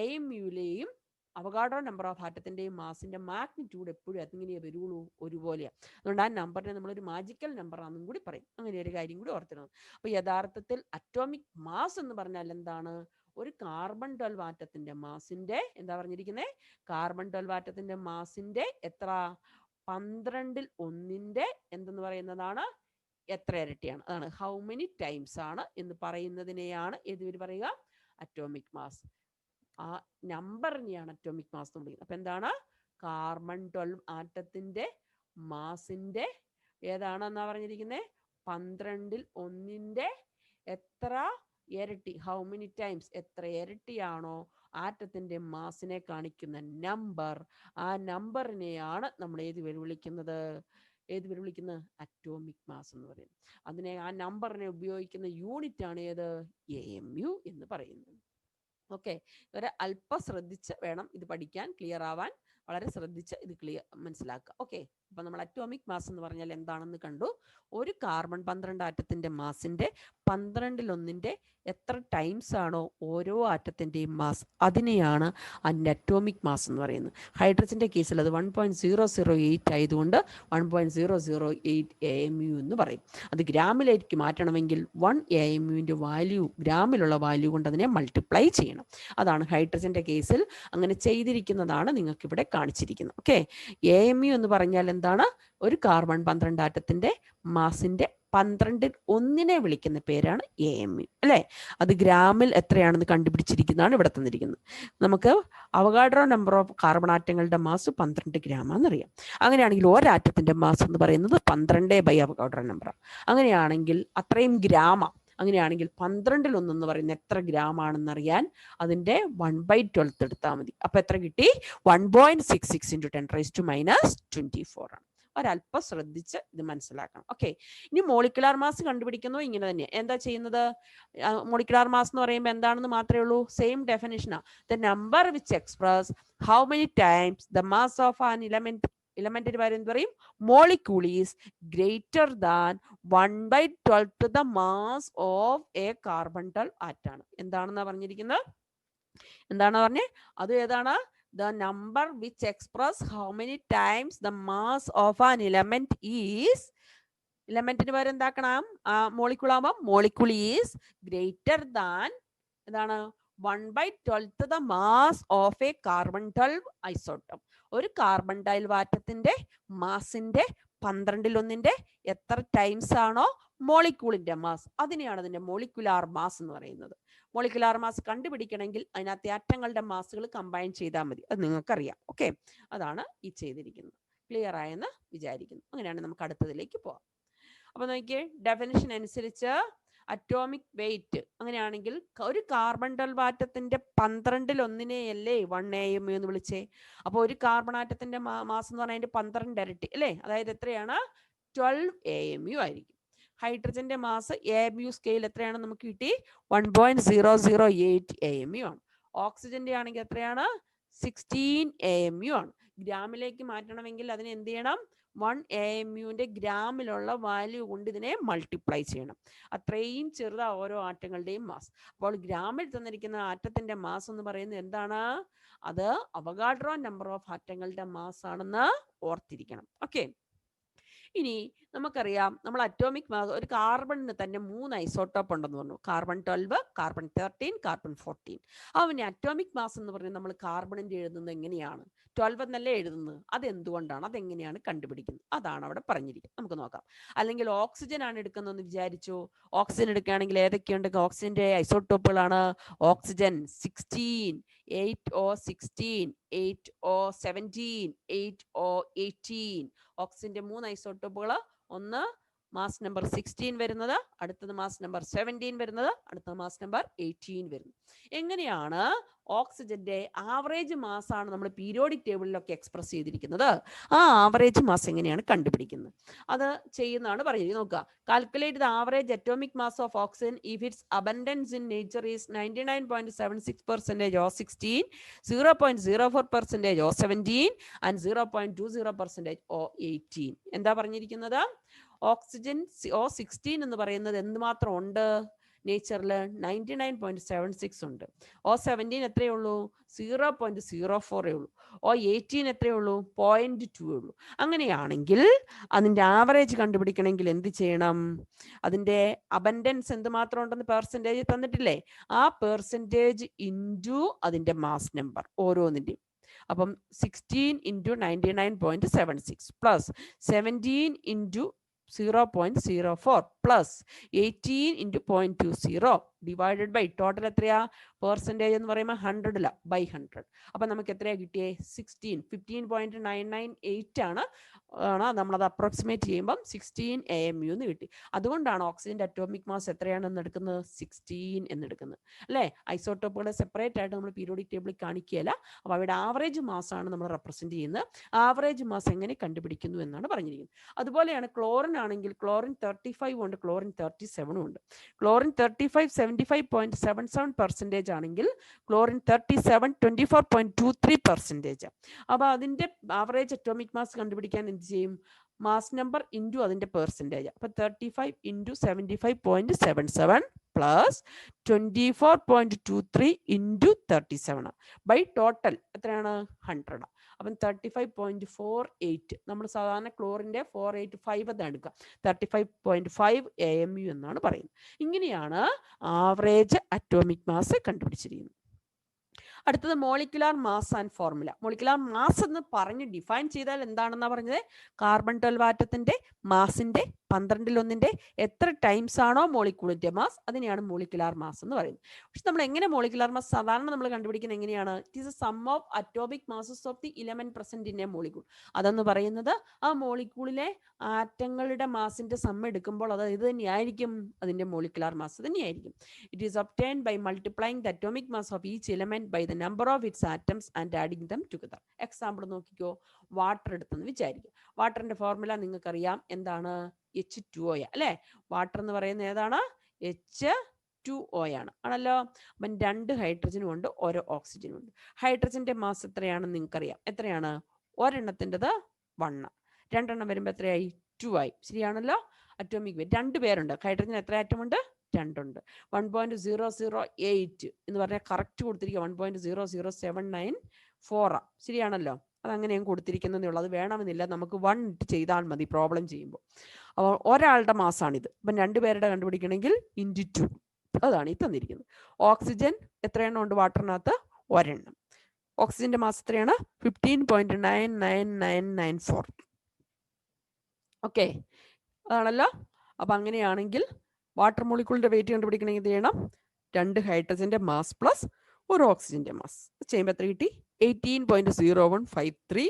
AMUലെയും അവഗാഡ്രോ നമ്പർ ഓഫ് ആറ്റത്തിന്റെയും മാസിന്റെ മാഗ്നിറ്റ്യൂഡ് എപ്പോഴും അതിങ്ങനെ വരുള്ളൂ, ഒരുപോലെയാണ്. അതുകൊണ്ട് ആ നമ്പറിനെ നമ്മളൊരു മാജിക്കൽ നമ്പർ ആണെന്നും കൂടി പറയും. അങ്ങനെ ഒരു കാര്യം കൂടി ഓർത്തിരുന്നു. അപ്പൊ യഥാർത്ഥത്തിൽ അറ്റോമിക് മാസ് എന്ന് പറഞ്ഞാൽ എന്താണ്? ഒരു കാർബൺ 12 ആറ്റത്തിന്റെ മാസിന്റെ എന്താ പറഞ്ഞിരിക്കുന്നത്? കാർബൺ 12 ആറ്റത്തിന്റെ മാസിന്റെ എത്ര? 12 എന്തെന്ന് പറയുന്നതാണ് എത്ര ഇരട്ടിയാണ്. അതാണ് ഹൗ മെനി ടൈംസ് ആണ് എന്ന് പറയുന്നതിനെയാണ് ഏതുവരെ പറയുക? Atomic mass. ആ നമ്പറിനെയാണ് അറ്റോമിക് മാസ് എന്ന് വിളിക്കുന്നത്. അപ്പൊ എന്താണ്? കാർബൺ 12 ആറ്റത്തിന്റെ മാസിന്റെ ഏതാണെന്നാ പറഞ്ഞിരിക്കുന്നത്? 12 എത്ര ഇരട്ടി, ഹൗ മെനി ടൈംസ്, എത്ര ഇരട്ടിയാണോ ആറ്റത്തിന്റെ മാസിനെ കാണിക്കുന്ന നമ്പർ, ആ നമ്പറിനെയാണ് നമ്മൾ ഏത് പേര് വിളിക്കുന്നത്? അറ്റോമിക് മാസ് എന്ന് പറയുന്നത്. അതിനെ, ആ നമ്പറിനെ ഉപയോഗിക്കുന്ന യൂണിറ്റ് ആണ് ഏത്? AMU എന്ന് പറയുന്നത്. ഓക്കെ, ഇവരെ അല്പം ശ്രദ്ധിച്ച് വേണം ഇത് പഠിക്കാൻ, ക്ലിയർ ആവാൻ. വളരെ ശ്രദ്ധിച്ച് ഇത് മനസ്സിലാക്കുക. ഓക്കെ, അപ്പൊ നമ്മൾ അറ്റോമിക് മാസ് എന്ന് പറഞ്ഞാൽ എന്താണെന്ന് കണ്ടു. ഒരു കാർബൺ 12 ആറ്റത്തിന്റെ മാസിന്റെ 12 എത്ര ടൈംസ് ആണോ ഓരോ ആറ്റത്തിന്റെയും മാസ്, അതിനെയാണ് അതിൻ്റെ അറ്റോമിക് മാസ് എന്ന് പറയുന്നത്. ഹൈഡ്രജന്റെ കേസിൽ അത് 1.008 ആയതുകൊണ്ട് 1.008 AMU എന്ന് പറയും. അത് ഗ്രാമിലേക്ക് മാറ്റണമെങ്കിൽ 1 AMUവിന്റെ വാല്യൂ, ഗ്രാമിലുള്ള വാല്യൂ കൊണ്ട് അതിനെ മൾട്ടിപ്ലൈ ചെയ്യണം. അതാണ് ഹൈഡ്രജന്റെ കേസിൽ അങ്ങനെ ചെയ്തിരിക്കുന്നതാണ് നിങ്ങൾക്ക് ഇവിടെ കാണിച്ചിരിക്കുന്നത്. ഓക്കെ, AMU എന്ന് പറഞ്ഞാൽ എന്താണ്? ഒരു കാർബൺ 12 ആറ്റത്തിന്റെ മാസിന്റെ 12 വിളിക്കുന്ന പേരാണ് AMU അല്ലേ. അത് ഗ്രാമിൽ എത്രയാണെന്ന് കണ്ടുപിടിച്ചിരിക്കുന്നതാണ് ഇവിടെ തന്നിരിക്കുന്നത്. നമുക്ക് അവഗാഡ്രോ നമ്പർ ഓഫ് കാർബൺ ആറ്റങ്ങളുടെ മാസ് 12 ഗ്രാമാണെന്നറിയാം. അങ്ങനെയാണെങ്കിൽ ഒരാറ്റത്തിന്റെ മാസ് എന്ന് പറയുന്നത് 12 അവഗാഡ്രോ നമ്പർ. അങ്ങനെയാണെങ്കിൽ അത്രയും ഗ്രാമ. അങ്ങനെയാണെങ്കിൽ 12 എന്ന് പറയുന്നത് എത്ര ഗ്രാം ആണെന്നറിയാൻ അതിന്റെ 1/12 എടുത്താൽ മതി. അപ്പൊ എത്ര കിട്ടി? 1.66 × 10⁻24 ആണ്. ഒരല്പം ശ്രദ്ധിച്ച് ഇത് മനസ്സിലാക്കണം. ഓക്കെ, ഇനി മോളിക്കുലാർ മാസ് കണ്ടുപിടിക്കുന്നു ഇങ്ങനെ തന്നെ. എന്താ ചെയ്യുന്നത്? മോളിക്കുലാർ മാസ് എന്ന് പറയുമ്പോൾ എന്താണെന്ന് മാത്രമേ ഉള്ളൂ, സെയിം ഡെഫിനിഷനാ. The number which express how many times the mass of an ഇലമെന്റിന് പകരം എന്ത് പറയും? Molecule is greater than 1/12 to the mass of a carbon 12 ആറ്റാണ്. എന്താണെന്നാ പറഞ്ഞിരിക്കുന്നത്? എന്താണ് പറഞ്ഞേ? അത് ഏതാണ്? The number which express how many times the mass of an element is, ഇലമെന്റിന് പകരം എന്താക്കണം? മോളിക്യൂൾ ആവുമ്പോൾ മോളിക്യൂൾ ഈസ് ഗ്രേറ്റർ ദാൻ എന്താണ്? 1/12 to the mass of a carbon 12 isotope. ഒരു കാർബൺ 12 ആറ്റത്തിന്റെ മാസിന്റെ 12 എത്ര ടൈംസ് ആണോ മോളിക്യൂളിന്റെ മാസ്, അതിനെയാണ് അതിന്റെ മോളിക്കുലാർ മാസ് എന്ന് പറയുന്നത്. മോളിക്കുലാർ മാസ് കണ്ടുപിടിക്കണമെങ്കിൽ അതിനകത്തെ ആറ്റങ്ങളുടെ മാസുകൾ കമ്പൈൻ ചെയ്താൽ മതി. അത് നിങ്ങൾക്കറിയാം. ഓക്കെ, അതാണ് ഈ ചെയ്തിരിക്കുന്നത്. ക്ലിയർ ആയെന്ന് വിചാരിക്കുന്നു. അങ്ങനെയാണ് നമുക്ക് അടുത്തതിലേക്ക് പോവാം. അപ്പൊ നോക്കിയേ, ഡെഫിനിഷൻ അനുസരിച്ച് അറ്റോമിക് വെയിറ്റ് അങ്ങനെയാണെങ്കിൽ ഒരു കാർബൺ 12 ആറ്റത്തിന്റെ 12 1 AMU എന്ന് വിളിച്ചേ. അപ്പൊ ഒരു കാർബൺ ആറ്റത്തിന്റെ മാസ് എന്ന് പറഞ്ഞാൽ അതിന്റെ 12 ഇരട്ടി അല്ലേ. അതായത് എത്രയാണ്? 12 AMU ആയിരിക്കും. ഹൈഡ്രജന്റെ മാസ് AMU സ്കെയിൽ എത്രയാണെന്ന് നമുക്ക് കിട്ടി? 1.008 AMU ആണ്. ഓക്സിജന്റെ ആണെങ്കിൽ എത്രയാണ്? 16 AMU ആണ്. ഗ്രാമിലേക്ക് മാറ്റണമെങ്കിൽ അതിനെ എന്ത് ചെയ്യണം? 1 AMUന്റെ ഗ്രാമിലുള്ള വാല്യൂ കൊണ്ട് ഇതിനെ മൾട്ടിപ്ലൈ ചെയ്യണം. അത്രയും ചെറുതാ ഓരോ ആറ്റങ്ങളുടെയും മാസ്. അപ്പോൾ ഗ്രാമിൽ തന്നിരിക്കുന്ന ആറ്റത്തിന്റെ മാസ് എന്ന് പറയുന്നത് എന്താണ്? അത് അവഗാഡ്രോ നമ്പർ ഓഫ് ആറ്റങ്ങളുടെ മാസ് ആണെന്ന് ഓർത്തിരിക്കണം. ഓക്കെ, ഇനി നമുക്കറിയാം നമ്മൾ അറ്റോമിക് മാസ് ഒരു കാർബണിന് തന്നെ 3 ഐസോട്ടോപ്പ് ഉണ്ടെന്ന് പറഞ്ഞു. Carbon 12, carbon 13, carbon 14. അവന് അറ്റോമിക് മാസ് എന്ന് പറഞ്ഞാൽ നമ്മൾ കാർബണിന്റെ എഴുതുന്നത് എങ്ങനെയാണ്? 12 എന്നല്ലേ എഴുതുന്നത്. അതെന്തുകൊണ്ടാണ്? അതെങ്ങനെയാണ് കണ്ടുപിടിക്കുന്നത്? അതാണ് അവിടെ പറഞ്ഞിരിക്കുന്നത്. നമുക്ക് നോക്കാം. അല്ലെങ്കിൽ ഓക്സിജൻ ആണ് എടുക്കുന്നതെന്ന് വിചാരിച്ചു. ഓക്സിജൻ എടുക്കുകയാണെങ്കിൽ ഏതൊക്കെയുണ്ട്? ഓക്സിജന്റെ ഐസോട്ടോപ്പുകളാണ് ഓക്സിജൻ 16, 8O16, 8O17, 8O18. ഓക്സിജന്റെ 3 ഐസോട്ടോപ്പുകൾ. ഒന്ന് മാസ് നമ്പർ 16 വരുന്നത്, അടുത്തത് മാസ് നമ്പർ 17 വരുന്നത്, അടുത്ത മാസ് നമ്പർ 18 വരുന്നത്. എങ്ങനെയാണ് ഓക്സിജന്റെ ആവറേജ് മാസ് ആണ് നമ്മൾ പീരിയോഡിക് ടേബിളിലൊക്കെ എക്സ്പ്രസ് ചെയ്തിരിക്കുന്നത്. ആ ആവറേജ് മാസ് എങ്ങനെയാണ് കണ്ടുപിടിക്കുന്നത്? അത് ചെയ്യുന്നതാണ് പറയുന്നത്. നോക്കുക, calculate the average atomic mass of oxygen if it's abundance in nature is 99.76% O16, 0.04% O17 and 0.20% O18. എന്താ പറഞ്ഞിരിക്കുന്നത്? ഓക്സിജൻ O16 എന്ന് പറയുന്നത് എന്തുമാത്രം ഉണ്ട് നേച്ചറിൽ? 99.76 ഉണ്ട്. O17 എത്രയേ ഉള്ളൂ? 0.04 ഉള്ളൂ. O18 എത്രയേ ഉള്ളൂ? 0.2 ഉള്ളൂ. അങ്ങനെയാണെങ്കിൽ അതിൻ്റെ ആവറേജ് കണ്ടുപിടിക്കണമെങ്കിൽ എന്ത് ചെയ്യണം? അതിൻ്റെ അബൻഡൻസ് എന്തുമാത്രം ഉണ്ടെന്ന് പെർസെൻറ്റേജ് തന്നിട്ടില്ലേ? ആ പെർസെൻറ്റേജ് ഇൻറ്റു അതിൻ്റെ മാസ് നമ്പർ ഓരോന്നിൻ്റെയും. അപ്പം 16 × 99.76 plus 17 × 0.04 plus 18 × 0.20 divided by total എത്രയാ? പെർസെൻറ്റേജ് എന്ന് പറയുമ്പോൾ 100 ബൈ 100. അപ്പം നമുക്ക് എത്രയാ കിട്ടിയേ? 15.998 ആണ് നമ്മളത് അപ്രോക്സിമേറ്റ് ചെയ്യുമ്പം 16 AMU എന്ന് കിട്ടി. അതുകൊണ്ടാണ് ഓക്സിജന്റെ അറ്റോമിക് മാസ് എത്രയാണെന്ന് എടുക്കുന്നത്? 16 എന്നെടുക്കുന്നത് അല്ലേ. ഐസോട്ടോപ്പുകളെ സെപ്പറേറ്റ് ആയിട്ട് നമ്മൾ പീരിയോഡിക് ടേബിളിൽ കാണിക്കുകയല്ല. അപ്പോൾ അവയുടെ ആവറേജ് മാസ് ആണ് നമ്മൾ റെപ്രസെന്റ് ചെയ്യുന്നത്. ആവറേജ് മാസ് എങ്ങനെ കണ്ടുപിടിക്കുന്നു എന്നാണ് പറഞ്ഞിരിക്കുന്നത്. അതുപോലെയാണ് ക്ലോറിൻ ആണെങ്കിൽ ക്ലോറിൻ 35 ഉണ്ട്, ക്ലോറിൻ 37 ഉണ്ട്. ക്ലോറിൻ 35 75.77% ആണെങ്കിൽ ക്ലോറിൻ 37 24.23%. അപ്പോൾ അതിൻ്റെ ആവറേജ് അറ്റോമിക് മാസ് കണ്ടുപിടിക്കാൻ എന്ത് ചെയ്യും? മാസ് നമ്പർ ഇൻറ്റു അതിൻ്റെ പെർസെൻറ്റേജ്. അപ്പം 35 × 75.77 പ്ലസ് 24.23 × 37 ബൈ ടോട്ടൽ എത്രയാണ്? 100. അപ്പം 35.48. നമ്മൾ സാധാരണ ക്ലോറിൻ്റെ 485 എന്നാണ് എടുക്കുക. 35.5 AMU എന്നാണ് പറയുന്നത്. ഇങ്ങനെയാണ് ആവറേജ് അറ്റോമിക് മാസ് കണ്ടുപിടിച്ചിരിക്കുന്നത്. അടുത്തത് molecular mass and formula. Molecular mass എന്ന് പറഞ്ഞ് ഡിഫൈൻ ചെയ്താൽ എന്താണെന്നാ പറഞ്ഞത്? കാർബൺ 12 ആറ്റത്തിന്റെ മാസിന്റെ 12 എത്ര ടൈംസ് ആണോ മോളിക്യൂളിന്റെ മാസ് അതിനെയാണ് മോളിക്കുലാർ മാസ് എന്ന് പറയുന്നത്. പക്ഷെ നമ്മൾ എങ്ങനെ മോളിക്കുലാർ മാസ് സാധാരണ നമ്മൾ കണ്ടുപിടിക്കുന്നത് എങ്ങനെയാണ്? It is a sum of atomic masses of the element present in a molecule. അതെന്ന് പറയുന്നത് ആ മോളിക്യൂളിലെ ആറ്റങ്ങളുടെ മാസിന്റെ സം എടുക്കുമ്പോൾ അത് ഇത് തന്നെയായിരിക്കും, അതിന്റെ മോളിക്കുലാർ മാസ് തന്നെയായിരിക്കും. It is obtained by multiplying the atomic mass of each element by the number of its atoms and adding them together. Example നോക്കിക്കോ, വാട്ടർ എടുത്തെന്ന് വിചാരിക്കും. വാട്ടറിന്റെ ഫോർമുല നിങ്ങൾക്കറിയാം, എന്താണ്? H2O അല്ലേ? വാട്ടർ എന്ന് പറയുന്നത് ഏതാണ്? H2O ആണല്ലോ. അപ്പം 2 ഹൈഡ്രജനും ഉണ്ട്, ഓരോ ഓക്സിജനും ഉണ്ട്. ഹൈഡ്രജന്റെ മാസ് എത്രയാണെന്ന് നിങ്ങൾക്കറിയാം. എത്രയാണ്? ഒരെണ്ണത്തിൻ്റെത് 1, 2 എണ്ണം വരുമ്പോൾ എത്രയായി? 2 ആയി. ശരിയാണല്ലോ. അറ്റോമിക് വെയിറ്റ് 2 പേരുണ്ട്. ഹൈഡ്രജൻ എത്ര ആറ്റം ഉണ്ട്? 2 ഉണ്ട്. 1.008 എന്ന് പറഞ്ഞാൽ കറക്റ്റ് കൊടുത്തിരിക്കുക 1.00794. ശരിയാണല്ലോ. അതങ്ങനെ ഞാൻ കൊടുത്തിരിക്കുന്നതേ ഉള്ളൂ. അത് വേണമെന്നില്ല, നമുക്ക് 1 ഇട്ട് ചെയ്താൽ മതി പ്രോബ്ലം ചെയ്യുമ്പോൾ. അപ്പോൾ ഒരാളുടെ മാസാണിത്. അപ്പം 2 പേരുടെ കണ്ടുപിടിക്കണമെങ്കിൽ ഇൻറ്റു 2. അതാണ് ഈ തന്നിരിക്കുന്നത്. ഓക്സിജൻ എത്രയെണ്ണം ഉണ്ട് വാട്ടറിനകത്ത്? ഒരെണ്ണം. ഓക്സിജന്റെ മാസ് എത്രയാണ്? 15.99994. ഓക്കെ, അതാണല്ലോ. അപ്പം അങ്ങനെയാണെങ്കിൽ വാട്ടർ മോളിക്യൂളിന്റെ വെയിറ്റ് കണ്ടുപിടിക്കണമെങ്കിൽ എന്ത് ചെയ്യണം? 2 ഹൈഡ്രജന്റെ മാസ് പ്ലസ് 1 ഓക്സിജന്റെ മാസ് ചെയ്യുമ്പോൾ എത്ര കിട്ടി? 18.0153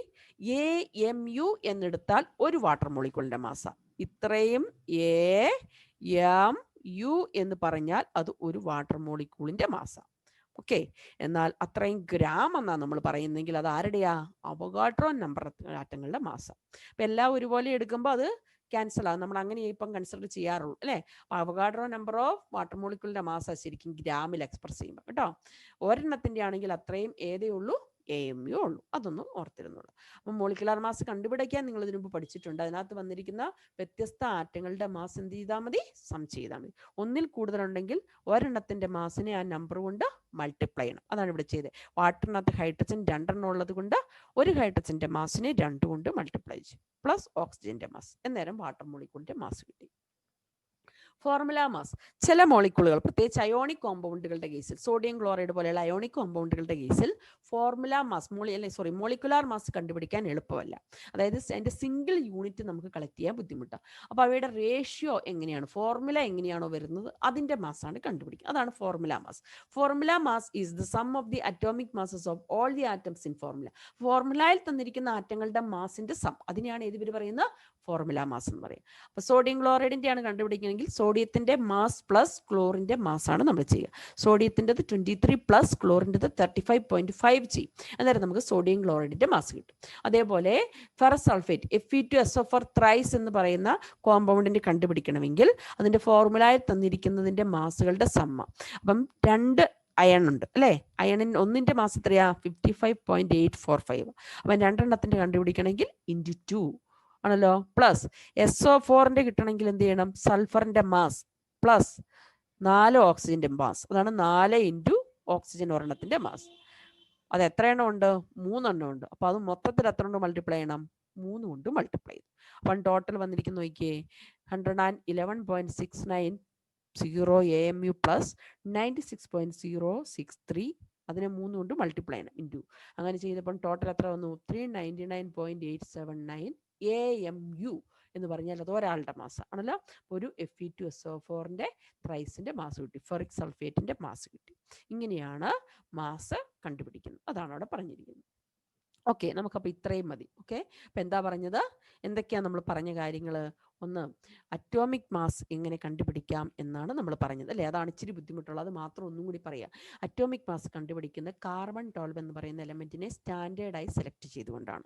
AMU എന്നെടുത്താൽ ഒരു വാട്ടർ മോളിക്യൂളിന്റെ മാസ. ഇത്രയും AMU എന്ന് പറഞ്ഞാൽ അത് ഒരു വാട്ടർ മോളിക്യൂളിന്റെ മാസ. ഓക്കെ, എന്നാൽ അത്രയും ഗ്രാം എന്നാണ് നമ്മൾ പറയുന്നെങ്കിൽ അത് ആരുടെയാ? അവഗാഡ്രോ നമ്പർ ആറ്റങ്ങളുടെ മാസ. അപ്പം എല്ലാം ഒരുപോലെ എടുക്കുമ്പോൾ അത് ക്യാൻസൽ ആകും. നമ്മൾ അങ്ങനെ ഇപ്പം കൺസിഡർ ചെയ്യാറുള്ളൂ അല്ലേ? അവഗാഡ്രോ നമ്പർ ഓഫ് വാട്ടർ മോളിക്യൂളിന്റെ മാസ ശരിക്കും ഗ്രാമിൽ എക്സ്പ്രസ് ചെയ്യുമ്പോൾ കേട്ടോ. ഒരെണ്ണത്തിന്റെ ആണെങ്കിൽ അത്രയും ഏതേ ഉള്ളൂ? AMU ഉള്ളൂ. അതൊന്നും ഓർത്തിരുന്നുള്ളൂ. അപ്പം മോളിക്കുലാർ മാസ് കണ്ടുപിടിക്കാൻ നിങ്ങൾ ഇതിനു മുമ്പ് പഠിച്ചിട്ടുണ്ട്. അതിനകത്ത് വന്നിരിക്കുന്ന വ്യത്യസ്ത ആറ്റങ്ങളുടെ മാസ് എന്ത് ചെയ്താൽ മതി? സം ചെയ്താൽ മതി. ഒന്നിൽ കൂടുതലുണ്ടെങ്കിൽ ഒരെണ്ണത്തിന്റെ മാസിനെ ആ നമ്പർ കൊണ്ട് മൾട്ടിപ്ലൈ ചെയ്യണം. അതാണ് ഇവിടെ ചെയ്തത്. വാട്ടറിനകത്ത് ഹൈഡ്രജൻ 2 എണ്ണം ഉള്ളത് കൊണ്ട് ഒരു ഹൈഡ്രജന്റെ മാസിനെ 2 കൊണ്ട് മൾട്ടിപ്ലൈ ചെയ്യും, പ്ലസ് ഓക്സിജന്റെ മാസ്. എന്നേരം വാട്ടർ മോളിക്യൂളിന്റെ മാസ് കിട്ടി. Formula mass. ചില മോളിക്യൂളുകൾ, പ്രത്യേകിച്ച് അയോണിക് കോമ്പൗണ്ടുകളുടെ കേസിൽ, സോഡിയം ക്ലോറൈഡ് പോലെയുള്ള അയോണിക് കോമ്പൗണ്ടുകളുടെ കേസിൽ ഫോർമുല മാസ് മോളിക്കുലാർ മാസ് കണ്ടുപിടിക്കാൻ എളുപ്പമല്ല. അതായത് അതിന്റെ സിംഗിൾ യൂണിറ്റ് നമുക്ക് കളക്ട് ചെയ്യാൻ ബുദ്ധിമുട്ടാണ്. അപ്പോൾ അവയുടെ റേഷ്യോ എങ്ങനെയാണ്, ഫോർമുല എങ്ങനെയാണോ വരുന്നത് അതിന്റെ മാസാണ് കണ്ടുപിടിക്കുക. അതാണ് formula mass. Formula mass is the sum of the atomic masses of all the atoms in formula. ഫോർമുലയിൽ തന്നിരിക്കുന്ന ആറ്റങ്ങളുടെ മാസിന്റെ സം, അതിനെയാണ് ഏത് പേര് പറയുന്നത്? ഫോർമുല മാസ് എന്ന് പറയും. അപ്പൊ സോഡിയം ക്ലോറൈഡിന്റെ ആണ് കണ്ടുപിടിക്കണമെങ്കിൽ സോഡിയത്തിന്റെ മാസ് പ്ലസ് ക്ലോറിന്റെ മാസ് ആണ് നമ്മൾ ചെയ്യുക. സോഡിയത്തിൻ്റെത് 23 പ്ലസ് ക്ലോറിൻ്റെത് 35.5 ചെയ്യും. അന്നേരം നമുക്ക് സോഡിയം ക്ലോറൈഡിന്റെ മാസ് കിട്ടും. അതേപോലെ ഫെറസ് സൾഫേറ്റ് Fe2SO4 ത്രൈസ് എന്ന് പറയുന്ന കോമ്പൗണ്ടിന്റെ കണ്ടുപിടിക്കണമെങ്കിൽ അതിന്റെ ഫോർമുലയിൽ തന്നിരിക്കുന്നതിന്റെ മാസുകളുടെ സമ്മ. അപ്പം 2 അയൺ ഉണ്ട് അല്ലേ? അയണിന് ഒന്നിന്റെ മാസ് എത്രയാ? 55.845. അപ്പം 2 എണ്ണത്തിന്റെ കണ്ടുപിടിക്കണമെങ്കിൽ ഇൻറ്റു 2 ആണല്ലോ. പ്ലസ് SO4 കിട്ടണമെങ്കിൽ എന്ത് ചെയ്യണം? സൾഫറിന്റെ മാസ് പ്ലസ് 4 ഓക്സിജന്റെ മാസ്. അതാണ് 4 ഇൻറ്റു ഓക്സിജൻ ഒരെണ്ണത്തിന്റെ മാസ്. അത് എത്ര എണ്ണം ഉണ്ട്? 3 എണ്ണം ഉണ്ട്. അപ്പൊ അത് മൊത്തത്തിൽ എത്ര കൊണ്ട് മൾട്ടിപ്ലൈ ചെയ്യണം? 3 കൊണ്ട് മൾട്ടിപ്ലൈ ചെയ്തു. അപ്പം ടോട്ടൽ വന്നിരിക്കുന്ന നോക്കിയേ, 111.690 AMU പ്ലസ് 96.063. അതിനെ 3 കൊണ്ട് മൾട്ടിപ്ലൈ ചെയ്യണം ഇൻറ്റു. അങ്ങനെ ചെയ്തപ്പോൾ ടോട്ടൽ എത്ര വന്നു? 399.879 AMU എന്ന് പറഞ്ഞാൽ അത് ഒരാളുടെ മാസ് ആണല്ലോ. ഒരു Fe2SO4 ത്രൈസിന്റെ മാസ് കിട്ടി, ഫെറിക് സൾഫേറ്റിന്റെ മാസ് കിട്ടി. ഇങ്ങനെയാണ് മാസ് കണ്ടുപിടിക്കുന്നത്. അതാണ് അവിടെ പറഞ്ഞിരിക്കുന്നത്. ഓക്കെ, നമുക്കപ്പോൾ ഇത്രയും മതി. ഓക്കെ, അപ്പം എന്താ പറഞ്ഞത്? എന്തൊക്കെയാണ് നമ്മൾ പറഞ്ഞ കാര്യങ്ങൾ? ഒന്ന്, അറ്റോമിക് മാസ് എങ്ങനെ കണ്ടുപിടിക്കാം എന്നാണ് നമ്മൾ പറഞ്ഞത് അല്ലേ? അതാണ് ഇച്ചിരി ബുദ്ധിമുട്ടുള്ളത്. അത് മാത്രം ഒന്നും കൂടി പറയാം. അറ്റോമിക് മാസ് കണ്ടുപിടിക്കുന്ന കാർബൺ-12 എന്ന് പറയുന്ന എലമെന്റിനെ സ്റ്റാൻഡേർഡായി സെലക്ട് ചെയ്തുകൊണ്ടാണ്.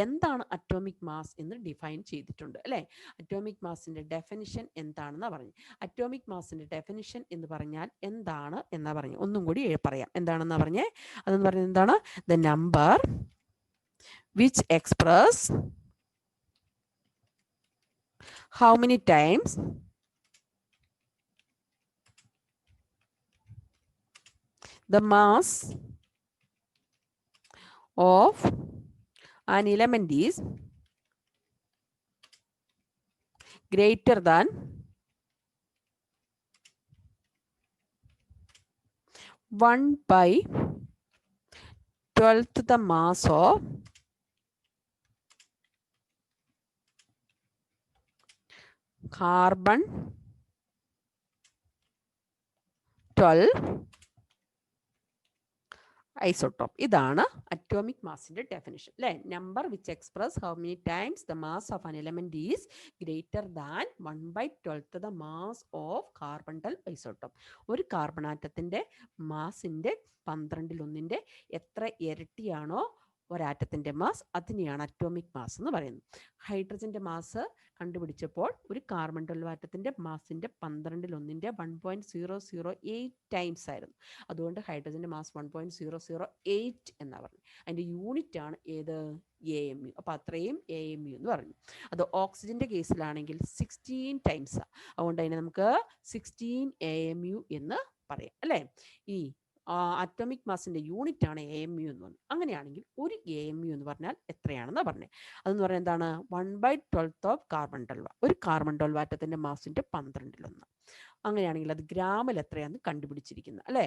എന്താണ് അറ്റോമിക് മാസ് എന്ന് ഡിഫൈൻ ചെയ്തിട്ടുണ്ട് അല്ലേ? അറ്റോമിക് മാസിന്റെ ഡെഫിനിഷൻ എന്താണെന്നാണ് പറഞ്ഞു. അറ്റോമിക് മാസിന്റെ ഡെഫിനിഷൻ എന്ന് പറഞ്ഞാൽ എന്താണ് എന്നാ പറഞ്ഞു. ഒന്നും കൂടി പറയാം. എന്താണെന്നാ പറഞ്ഞേ? അതെന്ന് പറയുന്നത് എന്താണ്? The number which express how many times the mass of an element is greater than 1/12 the mass of carbon 12 isotope. ഇതാണ് അറ്റോമിക് മാസിന്റെ ഡെഫിനിഷൻ അല്ലേ. Number which express how many times the mass of an element is greater than 1/12 the mass of carbon 12 isotope. ഒരു carbon ആറ്റത്തിന്റെ മാസിന്റെ 12 എത്ര ഇരട്ടിയാണോ ഒരാറ്റത്തിന്റെ mass, അതിനെയാണ് atomic mass എന്ന് പറയുന്നത്. ഹൈഡ്രജന്റെ mass കണ്ടുപിടിച്ചപ്പോൾ ഒരു കാർബൺ 12 ആറ്റത്തിന്റെ മാസിന്റെ 12 1.008 ടൈംസ് ആയിരുന്നു. അതുകൊണ്ട് ഹൈഡ്രജന്റെ മാസ് 1.008 എന്നാ പറഞ്ഞു. അതിന്റെ യൂണിറ്റ് ആണ് ഏത്? AMU. അപ്പൊ അത്രയും AMU എന്ന് പറഞ്ഞു. അത് ഓക്സിജന്റെ കേസിലാണെങ്കിൽ 16 ടൈംസ്. അതുകൊണ്ട് അതിനെ നമുക്ക് 16 AMU എന്ന് പറയാം അല്ലേ. ഈ അറ്റോമിക് മാസിന്റെ യൂണിറ്റ് ആണ് AMU എന്ന് പറഞ്ഞു. അങ്ങനെയാണെങ്കിൽ ഒരു AMU എന്ന് പറഞ്ഞാൽ എത്രയാണെന്ന് പറഞ്ഞത്. അതെന്ന് പറഞ്ഞാൽ എന്താണ്? 1/12 ഓഫ് കാർബൺ 12. ഒരു കാർബൺ 12 ആറ്റത്തിന്റെ മാസിന്റെ 12 അങ്ങനെയാണെങ്കിൽ അത് ഗ്രാമിൽ എത്രയാണെന്ന് കണ്ടുപിടിച്ചിരിക്കുന്നത് അല്ലേ.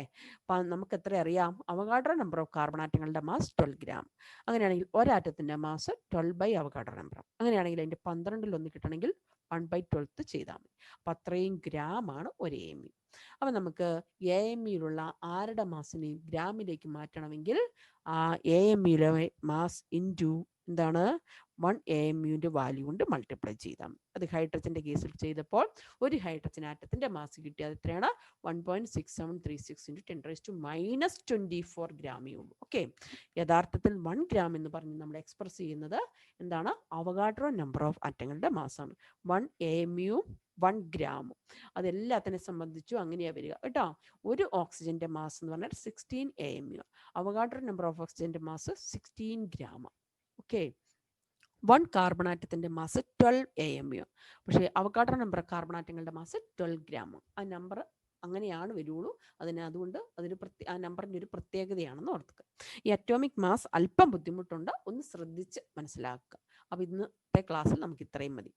നമുക്ക് എത്ര അറിയാം? അവഗാഡ്രോ നമ്പർ ഓഫ് കാർബൺ ആറ്റങ്ങളുടെ മാസ് 12 ഗ്രാം. അങ്ങനെയാണെങ്കിൽ ഒരാറ്റത്തിന്റെ മാസ് 12 അവഗാഡ്രോ നമ്പർ. അങ്ങനെയാണെങ്കിൽ അതിന്റെ 12 കിട്ടണമെങ്കിൽ 1/12 ചെയ്താൽ മതി. അപ്പം അത്രയും ഗ്രാമാണ് ഒരു AMU. അപ്പം നമുക്ക് AMUയിലുള്ള ആരുടെ മാസിനെ ഗ്രാമിലേക്ക് മാറ്റണമെങ്കിൽ ആ AMUയിലെ മാസ് ഇൻറ്റു എന്താണ് 1 AMUവിൻ്റെ വാല്യൂ കൊണ്ട് മൾട്ടിപ്ലൈ ചെയ്താൽ. അത് ഹൈഡ്രജന്റെ കേസിൽ ചെയ്തപ്പോൾ ഒരു ഹൈഡ്രജൻ ആറ്റത്തിന്റെ മാസ് കിട്ടിയത് എത്രയാണ്? 1.6736 × 10⁻24 ഗ്രാമേ ഉള്ളൂ. ഓക്കെ. യഥാർത്ഥത്തിൽ 1 ഗ്രാം എന്ന് പറഞ്ഞ് നമ്മൾ എക്സ്പ്രസ് ചെയ്യുന്നത് എന്താണ്? അവഗാഡ്രോ നമ്പർ ഓഫ് ആറ്റങ്ങളുടെ മാസാണ്. 1 AMU 1 ഗ്രാമും. അതെല്ലാത്തിനെ സംബന്ധിച്ചും അങ്ങനെയാ വരിക കേട്ടോ. ഒരു ഓക്സിജന്റെ മാസ് എന്ന് പറഞ്ഞാൽ 16 AMU. അവഗാഡ്രോ നമ്പർ ഓഫ് ഓക്സിജന്റെ മാസ് 16 ഗ്രാം. ഓക്കെ. 1 കാർബൺ ആറ്റത്തിന്റെ മാസ് 12 AMU. പക്ഷേ അവഗാഡ്രോ നമ്പർ കാർബൺ ആറ്റങ്ങളുടെ മാസ് 12 ഗ്രാം. ആ നമ്പർ അങ്ങനെയാണ് വരുള്ളൂ. അതുകൊണ്ട് ആ നമ്പറിൻ്റെ ഒരു പ്രത്യേകതയാണെന്ന് ഓർക്കുക. ഈ അറ്റോമിക് മാസ് അല്പം ബുദ്ധിമുട്ടുണ്ട്, ഒന്ന് ശ്രദ്ധിച്ച് മനസ്സിലാക്കുക. അപ്പോൾ ഇന്നത്തെ ക്ലാസ്സിൽ നമുക്ക് ഇത്രയും മതി.